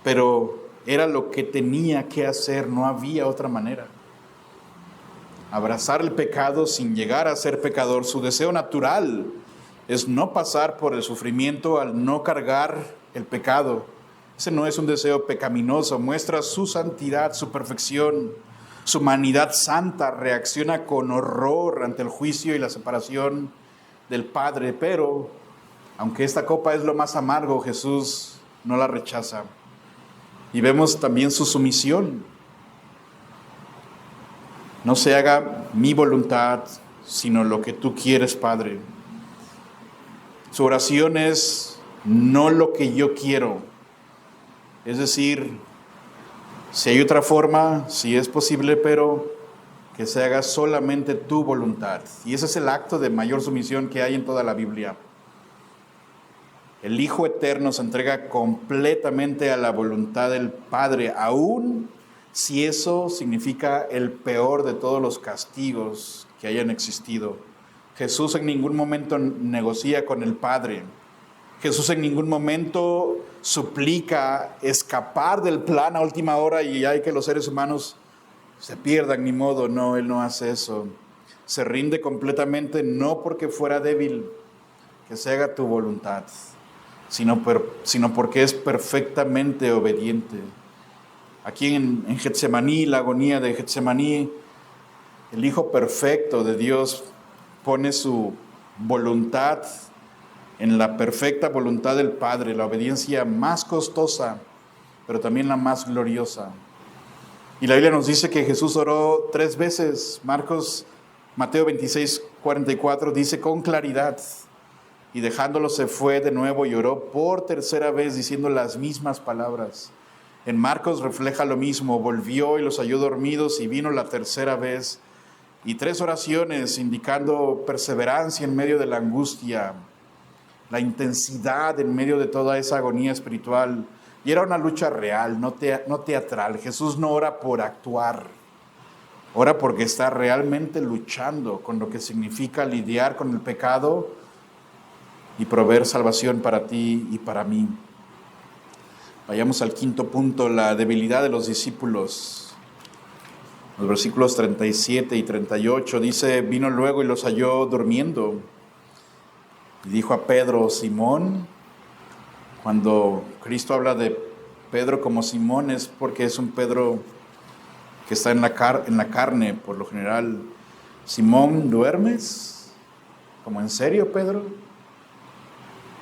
pero era lo que tenía que hacer, no había otra manera. Abrazar el pecado sin llegar a ser pecador. Su deseo natural es no pasar por el sufrimiento al no cargar el pecado. Ese no es un deseo pecaminoso, muestra su santidad, su perfección. Su humanidad santa reacciona con horror ante el juicio y la separación del Padre, pero aunque esta copa es lo más amargo, Jesús no la rechaza. Y vemos también su sumisión. No se haga mi voluntad, sino lo que tú quieres, Padre. Su oración es no lo que yo quiero. Es decir, si hay otra forma, si es posible, pero que se haga solamente tu voluntad. Y ese es el acto de mayor sumisión que hay en toda la Biblia. El Hijo Eterno se entrega completamente a la voluntad del Padre, aun si eso significa el peor de todos los castigos que hayan existido. Jesús en ningún momento negocia con el Padre. Jesús en ningún momento suplica escapar del plan a última hora y hay que los seres humanos se pierdan, ni modo. No, Él no hace eso. Se rinde completamente, no porque fuera débil, que se haga tu voluntad, sino porque es perfectamente obediente. Aquí en Getsemaní, la agonía de Getsemaní, el Hijo perfecto de Dios pone su voluntad en la perfecta voluntad del Padre, la obediencia más costosa, pero también la más gloriosa. Y la Biblia nos dice que Jesús oró 3 veces. Mateo 26:44 dice con claridad: y dejándolo se fue de nuevo y oró por tercera vez diciendo las mismas palabras. En Marcos refleja lo mismo, volvió y los halló dormidos y vino la tercera vez. Y 3 oraciones indicando perseverancia en medio de la angustia, la intensidad en medio de toda esa agonía espiritual. Y era una lucha real, no teatral. Jesús no ora por actuar, ora porque está realmente luchando con lo que significa lidiar con el pecado y proveer salvación para ti y para mí. Vayamos al quinto punto, la debilidad de los discípulos. Los versículos 37 y 38 dice, vino luego y los halló durmiendo. Y dijo a Pedro, Simón, cuando Cristo habla de Pedro como Simón es porque es un Pedro que está en la carne, por lo general. Simón, ¿duermes? ¿Como en serio, Pedro?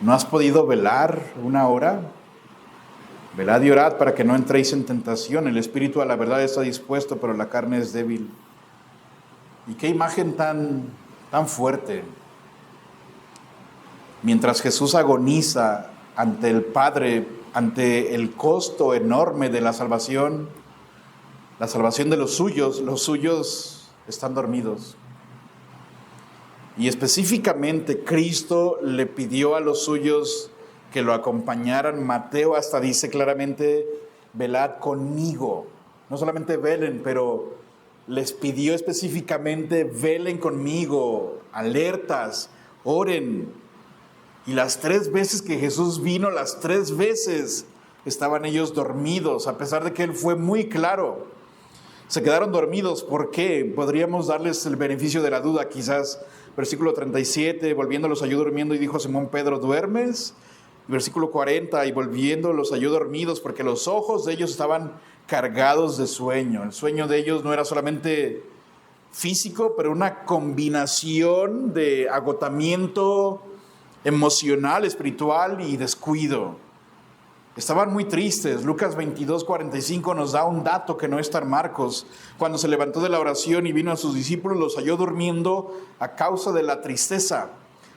¿No has podido velar una hora? Velad y orad para que no entréis en tentación. El espíritu a la verdad está dispuesto, pero la carne es débil. Y qué imagen tan fuerte. Mientras Jesús agoniza ante el Padre, ante el costo enorme de la salvación de los suyos están dormidos. Y específicamente Cristo le pidió a los suyos que lo acompañaran. Mateo hasta dice claramente, velad conmigo. No solamente velen, pero les pidió específicamente, velen conmigo, alertas, oren. Y las 3 veces que Jesús vino, las 3 veces estaban ellos dormidos, a pesar de que Él fue muy claro. Se quedaron dormidos, ¿por qué? Podríamos darles el beneficio de la duda, quizás. Versículo 37, volviendo los halló durmiendo y dijo a Simón Pedro, ¿duermes? Versículo 40, y volviendo los halló dormidos porque los ojos de ellos estaban cargados de sueño. El sueño de ellos no era solamente físico, pero una combinación de agotamiento emocional, espiritual y descuido. Estaban muy tristes. Lucas 22:45 nos da un dato que no está en Marcos. Cuando se levantó de la oración y vino a sus discípulos, los halló durmiendo a causa de la tristeza.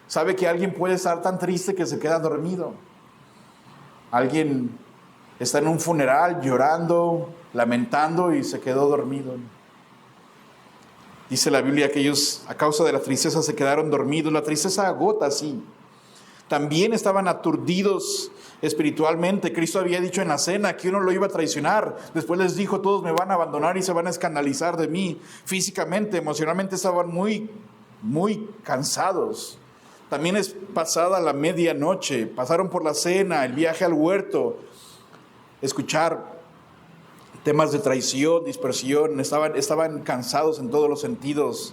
¿Sabe que alguien puede estar tan triste que se queda dormido? Alguien está en un funeral llorando, lamentando y se quedó dormido. Dice la Biblia que ellos a causa de la tristeza se quedaron dormidos. La tristeza agota, sí. También estaban aturdidos espiritualmente. Cristo había dicho en la cena que uno lo iba a traicionar. Después les dijo, todos me van a abandonar y se van a escandalizar de mí. Físicamente, emocionalmente estaban muy cansados. También es pasada la medianoche. Pasaron por la cena, el viaje al huerto, escuchar temas de traición, dispersión. Estaban cansados en todos los sentidos.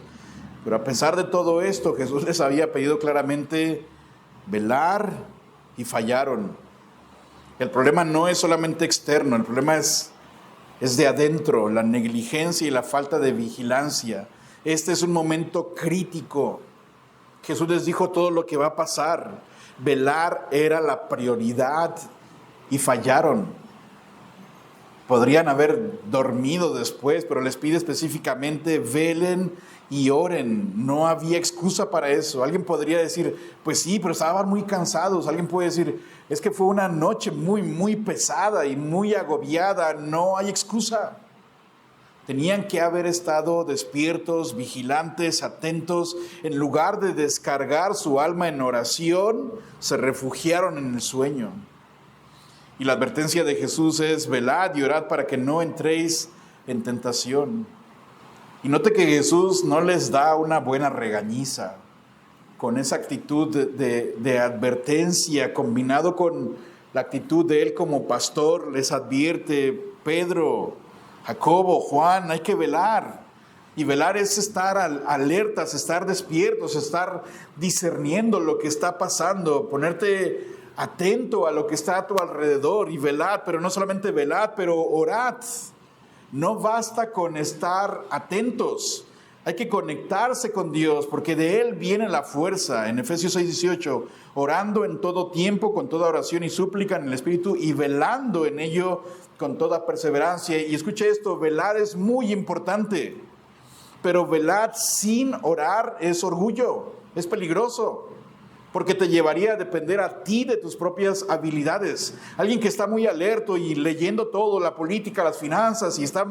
Pero a pesar de todo esto, Jesús les había pedido claramente velar y fallaron. El problema no es solamente externo, el problema es de adentro, la negligencia y la falta de vigilancia. Este es un momento crítico. Jesús les dijo todo lo que va a pasar. Velar era la prioridad y fallaron. Podrían haber dormido después, pero les pide específicamente, velen y oren. No había excusa para eso. Alguien podría decir, pues sí, pero estaban muy cansados. Alguien puede decir, es que fue una noche muy pesada y muy agobiada. No hay excusa. Tenían que haber estado despiertos, vigilantes, atentos. En lugar de descargar su alma en oración, se refugiaron en el sueño. Y la advertencia de Jesús es, velad y orad para que no entréis en tentación. Y note que Jesús no les da una buena regañiza. Con esa actitud de advertencia, combinado con la actitud de Él como pastor, les advierte, Pedro, Jacobo, Juan, hay que velar. Y velar es estar alertas, estar despiertos, estar discerniendo lo que está pasando, ponerte atento a lo que está a tu alrededor y velad, pero no solamente velad, pero orad. No basta con estar atentos, hay que conectarse con Dios, porque de Él viene la fuerza. En Efesios 6:18, orando en todo tiempo, con toda oración y súplica en el Espíritu, y velando en ello con toda perseverancia. Y escuche esto, velar es muy importante, pero velar sin orar es orgullo, es peligroso. porque te llevaría a depender a ti de tus propias habilidades. Alguien que está muy alerto y leyendo todo, la política, las finanzas, y está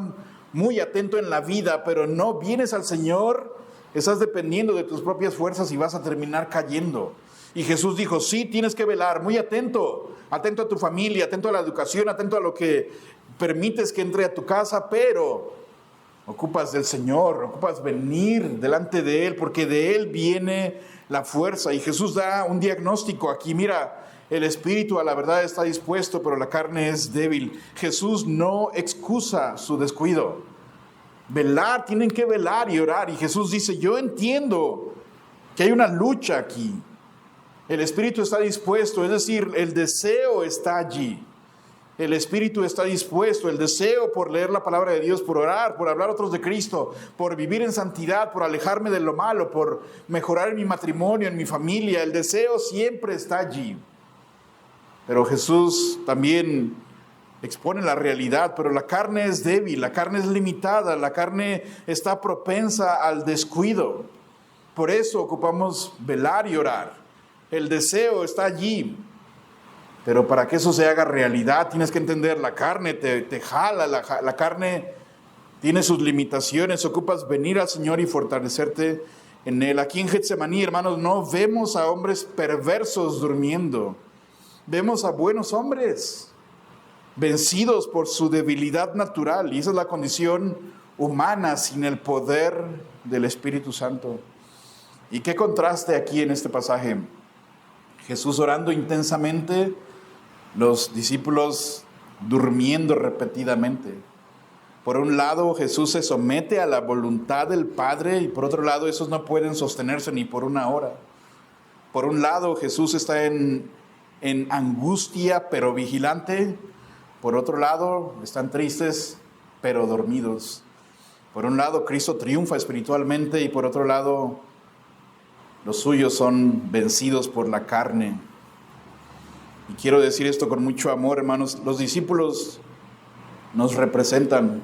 muy atento en la vida, pero no vienes al Señor, estás dependiendo de tus propias fuerzas y vas a terminar cayendo. Y Jesús dijo, sí, tienes que velar, muy atento, atento a tu familia, atento a la educación, atento a lo que permites que entre a tu casa, pero ocupas del Señor, ocupas venir delante de Él, porque de Él viene la fuerza. Y Jesús da un diagnóstico aquí, mira, el espíritu a la verdad está dispuesto, pero la carne es débil. Jesús no excusa su descuido. Velar, tienen que velar y orar. Y Jesús dice, yo entiendo que hay una lucha aquí. El espíritu está dispuesto, es decir, el deseo está allí. El espíritu está dispuesto, el deseo por leer la palabra de Dios, por orar, por hablar a otros de Cristo, por vivir en santidad, por alejarme de lo malo, por mejorar en mi matrimonio, en mi familia. El deseo siempre está allí. Pero Jesús también expone la realidad, pero la carne es débil, la carne es limitada, la carne está propensa al descuido. Por eso ocupamos velar y orar. El deseo está allí, pero para que eso se haga realidad tienes que entender, la carne te jala, la carne tiene sus limitaciones, ocupas venir al Señor y fortalecerte en Él. Aquí en Getsemaní, hermanos, no vemos a hombres perversos durmiendo, vemos a buenos hombres vencidos por su debilidad natural, y esa es la condición humana sin el poder del Espíritu Santo. Y qué contraste aquí en este pasaje. Jesús orando intensamente, los discípulos durmiendo repetidamente. Por un lado, Jesús se somete a la voluntad del Padre, y por otro lado, esos no pueden sostenerse ni por una hora. Por un lado, Jesús está en angustia, pero vigilante. Por otro lado, están tristes, pero dormidos. Por un lado, Cristo triunfa espiritualmente, y por otro lado, los suyos son vencidos por la carne. Y quiero decir esto con mucho amor, hermanos. Los discípulos nos representan.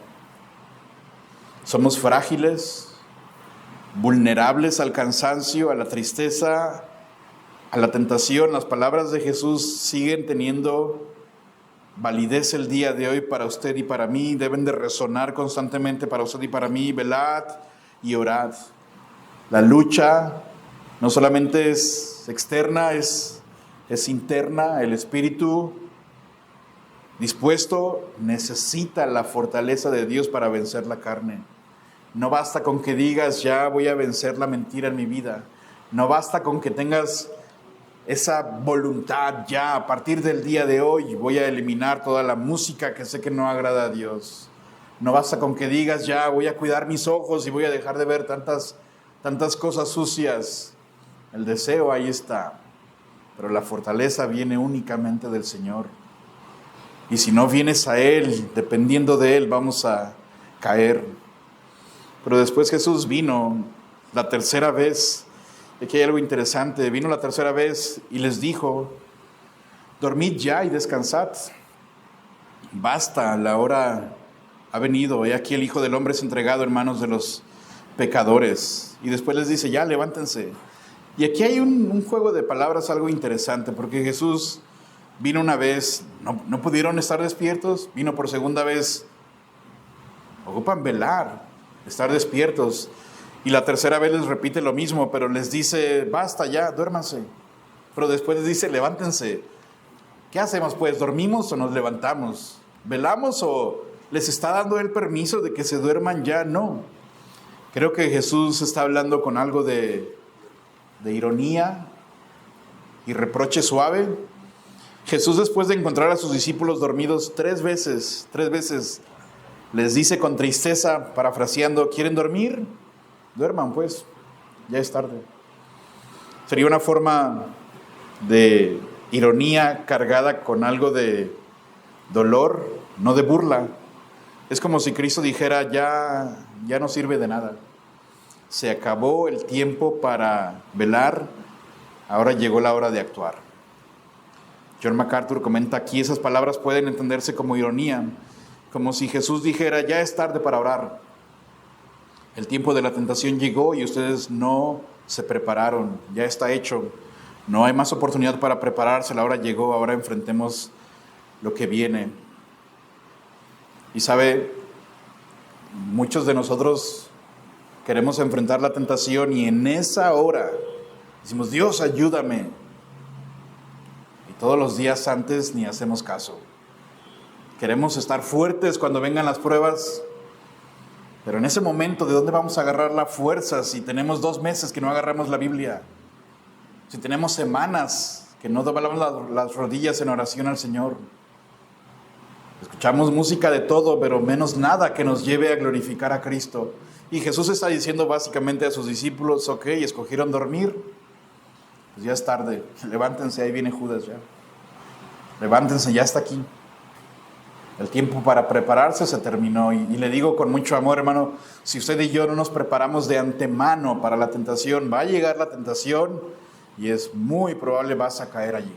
Somos frágiles, vulnerables al cansancio, a la tristeza, a la tentación. Las palabras de Jesús siguen teniendo validez el día de hoy para usted y para mí. Deben de resonar constantemente para usted y para mí. Velad y orad. La lucha no solamente es externa, es interna. El espíritu dispuesto necesita la fortaleza de Dios para vencer la carne. No basta con que digas, ya voy a vencer la mentira en mi vida. No basta con que tengas esa voluntad, ya a partir del día de hoy voy a eliminar toda la música que sé que no agrada a Dios. No basta con que digas, ya voy a cuidar mis ojos y voy a dejar de ver tantas cosas sucias. El deseo ahí está, pero la fortaleza viene únicamente del Señor. Y si no vienes a Él, dependiendo de Él, vamos a caer. Pero después Jesús vino la tercera vez. Aquí hay algo interesante. Vino la tercera vez y les dijo, dormid ya y descansad. Basta, la hora ha venido. He aquí el Hijo del Hombre es entregado en manos de los pecadores. Y después les dice, ya, levántense. Y aquí hay un juego de palabras algo interesante, porque Jesús vino una vez, no pudieron estar despiertos, vino por segunda vez, ocupan velar, estar despiertos, y la tercera vez les repite lo mismo, pero les dice, basta ya, duérmanse, pero después les dice, levántense. ¿Qué hacemos pues? ¿Dormimos o nos levantamos? ¿Velamos o les está dando el permiso de que se duerman ya? No. Creo que Jesús está hablando con algo de ironía y reproche suave. Jesús, después de encontrar a sus discípulos dormidos tres veces, les dice con tristeza, parafraseando, ¿quieren dormir? Duerman pues, ya es tarde. Sería una forma de ironía cargada con algo de dolor, no de burla. Es como si Cristo dijera, ya no sirve de nada. Se acabó el tiempo para velar, ahora llegó la hora de actuar. John MacArthur comenta aquí, esas palabras pueden entenderse como ironía, como si Jesús dijera, ya es tarde para orar. El tiempo de la tentación llegó y ustedes no se prepararon, ya está hecho. No hay más oportunidad para prepararse, la hora llegó, ahora enfrentemos lo que viene. Y sabe, muchos de nosotros queremos enfrentar la tentación y en esa hora decimos, Dios, ayúdame. Y todos los días antes ni hacemos caso. Queremos estar fuertes cuando vengan las pruebas, pero en ese momento, ¿de dónde vamos a agarrar la fuerza si tenemos 2 meses que no agarramos la Biblia? Si tenemos semanas que no doblamos las rodillas en oración al Señor. Escuchamos música de todo, pero menos nada que nos lleve a glorificar a Cristo. Y Jesús está diciendo básicamente a sus discípulos, ok, escogieron dormir, pues ya es tarde, levántense, ahí viene Judas ya. Levántense, ya está aquí. El tiempo para prepararse se terminó y le digo con mucho amor, hermano, si usted y yo no nos preparamos de antemano para la tentación, va a llegar la tentación y es muy probable vas a caer allí.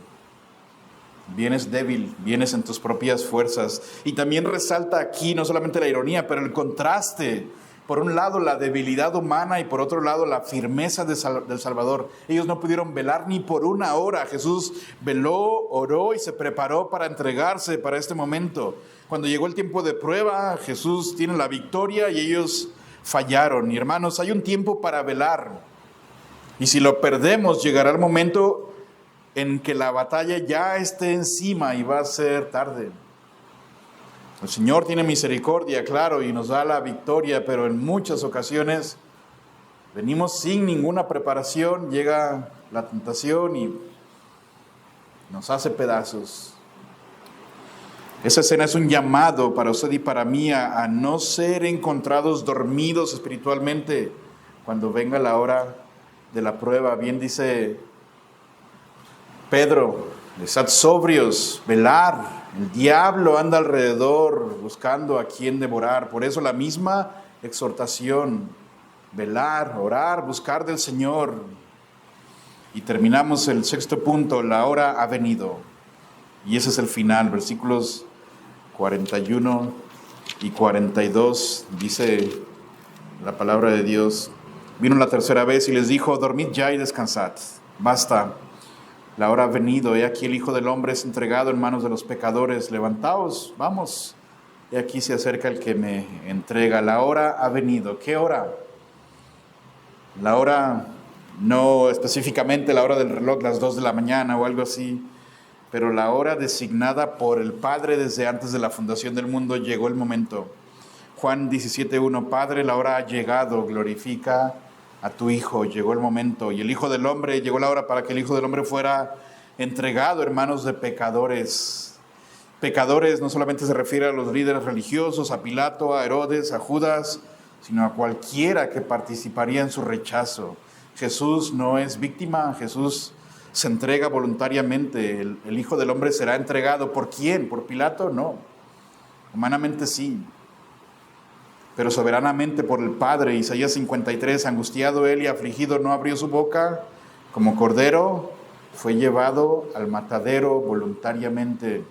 Vienes débil, vienes en tus propias fuerzas. Y también resalta aquí no solamente la ironía, pero el contraste. Por un lado la debilidad humana y por otro lado la firmeza del Salvador. Ellos no pudieron velar ni por 1 hora. Jesús veló, oró y se preparó para entregarse para este momento. Cuando llegó el tiempo de prueba, Jesús tiene la victoria y ellos fallaron. Y hermanos, hay un tiempo para velar. Y si lo perdemos, llegará el momento en que la batalla ya esté encima y va a ser tarde. El Señor tiene misericordia, claro, y nos da la victoria, pero en muchas ocasiones venimos sin ninguna preparación, llega la tentación y nos hace pedazos. Esa escena es un llamado para usted y para mí a no ser encontrados dormidos espiritualmente cuando venga la hora de la prueba. Bien dice Pedro, estad sobrios, velar. El diablo anda alrededor buscando a quien devorar. Por eso la misma exhortación, velar, orar, buscar del Señor. Y terminamos el 6º punto, la hora ha venido. Y ese es el final, versículos 41 y 42, dice la palabra de Dios. Vino la 3ª vez y les dijo, dormid ya y descansad, basta. La hora ha venido, he aquí el Hijo del Hombre es entregado en manos de los pecadores, levantaos, vamos. He aquí se acerca el que me entrega, la hora ha venido. ¿Qué hora? La hora, no específicamente la hora del reloj, las 2 de la mañana o algo así, pero la hora designada por el Padre desde antes de la fundación del mundo, llegó el momento. Juan 17:1, Padre, la hora ha llegado, glorifica a tu Hijo, llegó el momento. Y el Hijo del Hombre, llegó la hora para que el Hijo del Hombre fuera entregado en manos de pecadores. Pecadores no solamente se refiere a los líderes religiosos, a Pilato, a Herodes, a Judas, sino a cualquiera que participaría en su rechazo. Jesús no es víctima, Jesús se entrega voluntariamente. El Hijo del Hombre será entregado. ¿Por quién? ¿Por Pilato? No. Humanamente sí, pero soberanamente por el Padre. Isaías 53, angustiado él y afligido no abrió su boca, como cordero fue llevado al matadero voluntariamente.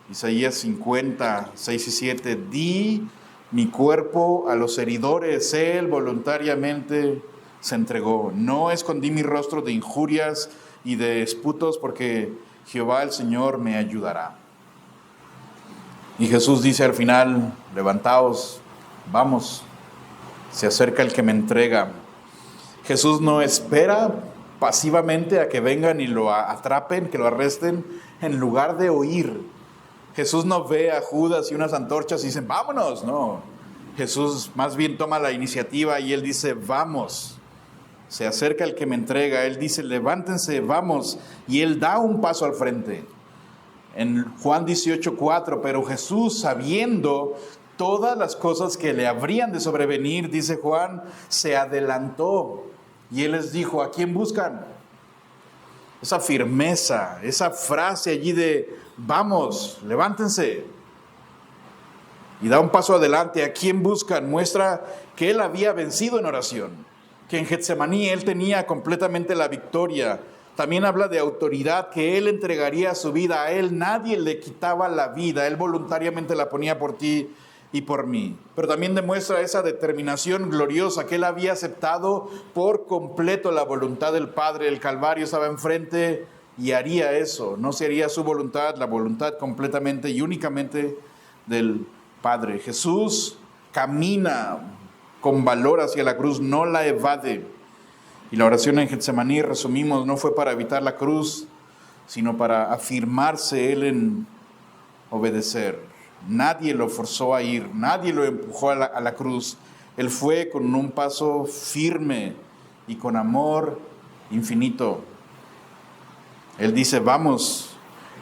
Isaías 50, 6 y 7, di mi cuerpo a los heridores, él voluntariamente se entregó. No escondí mi rostro de injurias y de esputos, porque Jehová el Señor me ayudará. Y Jesús dice al final, levantaos, vamos, se acerca el que me entrega. Jesús no espera pasivamente a que vengan y lo atrapen, que lo arresten, en lugar de huir. Jesús no ve a Judas y unas antorchas y dice, vámonos, no. Jesús más bien toma la iniciativa y él dice, vamos. Se acerca el que me entrega, él dice, levántense, vamos. Y él da un paso al frente. En Juan 18:4, pero Jesús, sabiendo todas las cosas que le habrían de sobrevenir, dice Juan, se adelantó y él les dijo, ¿a quién buscan? Esa firmeza, esa frase allí de vamos, levántense. Y da un paso adelante. ¿A quién buscan? Muestra que él había vencido en oración, que en Getsemaní él tenía completamente la victoria. También habla de autoridad, que él entregaría su vida. A él nadie le quitaba la vida, él voluntariamente la ponía por ti y por mí. Pero también demuestra esa determinación gloriosa que Él había aceptado por completo la voluntad del Padre. El Calvario estaba enfrente y haría eso. No sería su voluntad, la voluntad completamente y únicamente del Padre. Jesús camina con valor hacia la cruz, no la evade. Y la oración en Getsemaní, resumimos, no fue para evitar la cruz, sino para afirmarse Él en obedecer. Nadie lo forzó a ir, nadie lo empujó a la cruz. Él fue con un paso firme y con amor infinito. Él dice, vamos,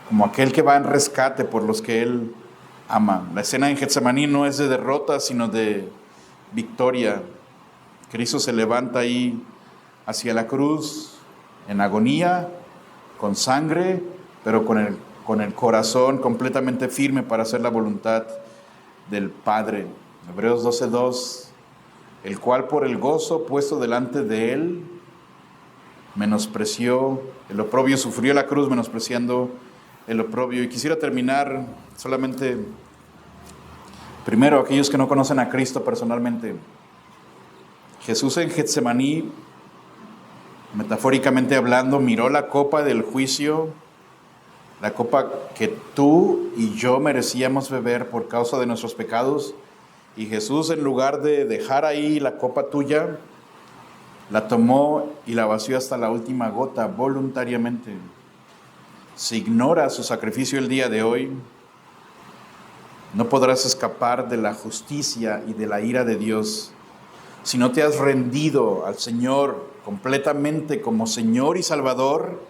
como aquel que va en rescate por los que Él ama. La escena en Getsemaní no es de derrota, sino de victoria. Cristo se levanta ahí hacia la cruz, en agonía, con sangre, pero con el corazón completamente firme para hacer la voluntad del Padre. Hebreos 12:2, el cual por el gozo puesto delante de Él, menospreció el oprobio, sufrió la cruz menospreciando el oprobio. Y quisiera terminar solamente, primero, aquellos que no conocen a Cristo personalmente. Jesús en Getsemaní, metafóricamente hablando, miró la copa del juicio, la copa que tú y yo merecíamos beber por causa de nuestros pecados. Y Jesús, en lugar de dejar ahí la copa tuya, la tomó y la vació hasta la última gota voluntariamente. Si ignoras su sacrificio el día de hoy, no podrás escapar de la justicia y de la ira de Dios. Si no te has rendido al Señor completamente como Señor y Salvador,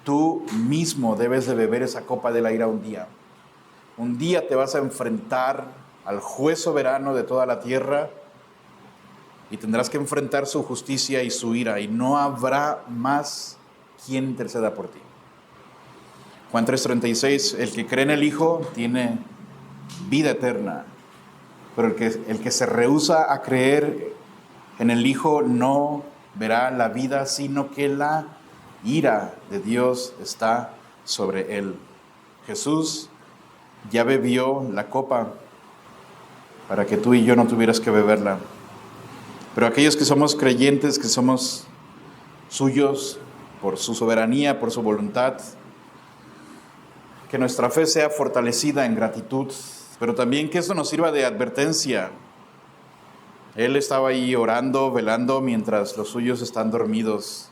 tú mismo debes de beber esa copa de la ira un día. Un día te vas a enfrentar al juez soberano de toda la tierra y tendrás que enfrentar su justicia y su ira, y no habrá más quien interceda por ti. Juan 3:36, el que cree en el Hijo tiene vida eterna, pero el que se rehúsa a creer en el Hijo no verá la vida, sino que la ira de Dios está sobre él. Jesús ya bebió la copa para que tú y yo no tuvieras que beberla. Pero aquellos que somos creyentes, que somos suyos por su soberanía, por su voluntad, que nuestra fe sea fortalecida en gratitud, pero también que esto nos sirva de advertencia. Él estaba ahí orando, velando mientras los suyos están dormidos.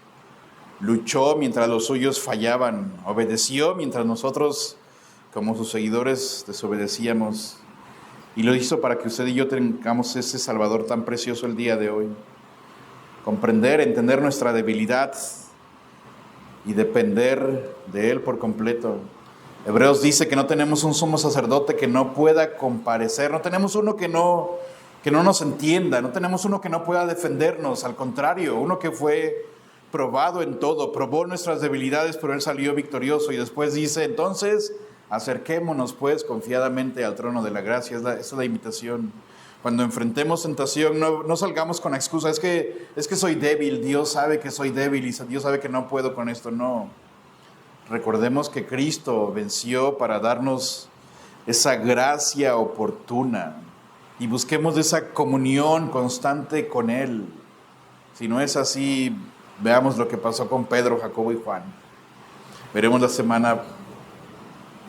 Luchó mientras los suyos fallaban. Obedeció mientras nosotros, como sus seguidores, desobedecíamos. Y lo hizo para que usted y yo tengamos ese Salvador tan precioso el día de hoy. Comprender, entender nuestra debilidad y depender de Él por completo. Hebreos dice que no tenemos un sumo sacerdote que no pueda comparecer. No tenemos uno que no nos entienda. No tenemos uno que no pueda defendernos. Al contrario, uno que fue probado en todo, probó nuestras debilidades, pero Él salió victorioso. Y después dice, entonces, acerquémonos pues confiadamente al trono de la gracia. Esa es la invitación. Cuando enfrentemos tentación, no salgamos con la excusa, es que soy débil, Dios sabe que soy débil y Dios sabe que no puedo con esto. No. Recordemos que Cristo venció para darnos esa gracia oportuna y busquemos esa comunión constante con Él. Si no es así, veamos lo que pasó con Pedro, Jacobo y Juan. Veremos la semana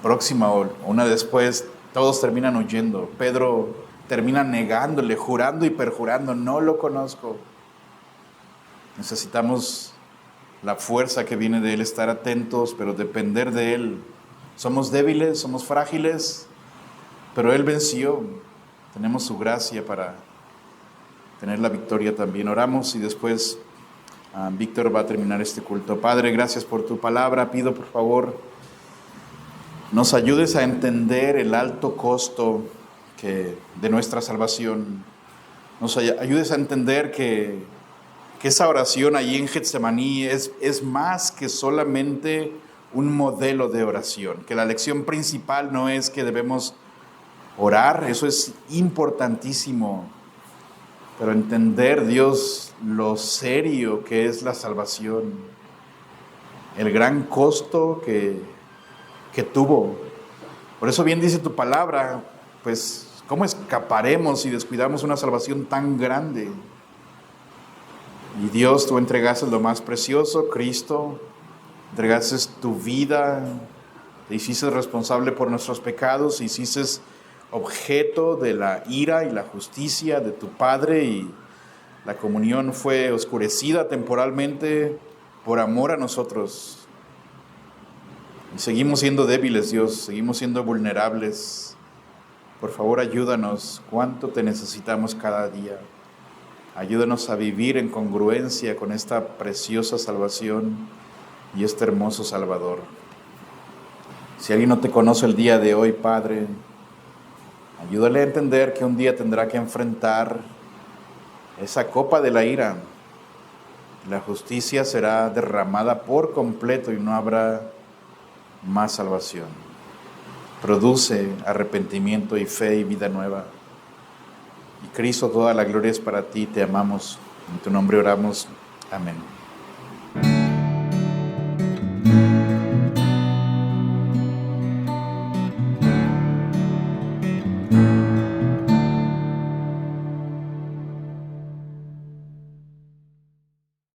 próxima o una después, todos terminan huyendo. Pedro termina negándole, jurando y perjurando, no lo conozco. Necesitamos la fuerza que viene de Él, estar atentos, pero depender de Él. Somos débiles, somos frágiles, pero Él venció. Tenemos su gracia para tener la victoria también. Oramos y después Víctor va a terminar este culto. Padre, gracias por tu palabra. Pido por favor, nos ayudes a entender el alto costo de nuestra salvación. Nos ayudes a entender que esa oración allí en Getsemaní es más que solamente un modelo de oración, que la lección principal no es que debemos orar, eso es importantísimo, pero entender, Dios, lo serio que es la salvación, el gran costo que tuvo. Por eso bien dice tu palabra, pues ¿Cómo escaparemos si descuidamos una salvación tan grande? Y Dios, tú entregaste lo más precioso, Cristo, entregaste tu vida, te hiciste responsable por nuestros pecados, te hiciste objeto de la ira y la justicia de tu Padre, y la comunión fue oscurecida temporalmente por amor a nosotros. Y seguimos siendo débiles, Dios, seguimos siendo vulnerables. Por favor, ayúdanos, cuánto te necesitamos cada día. Ayúdanos a vivir en congruencia con esta preciosa salvación y este hermoso Salvador. Si alguien no te conoce el día de hoy, Padre, ayúdale a entender que un día tendrá que enfrentar esa copa de la ira. La justicia será derramada por completo y no habrá más salvación. Produce arrepentimiento y fe y vida nueva. Y Cristo, toda la gloria es para ti, te amamos. En tu nombre oramos. Amén.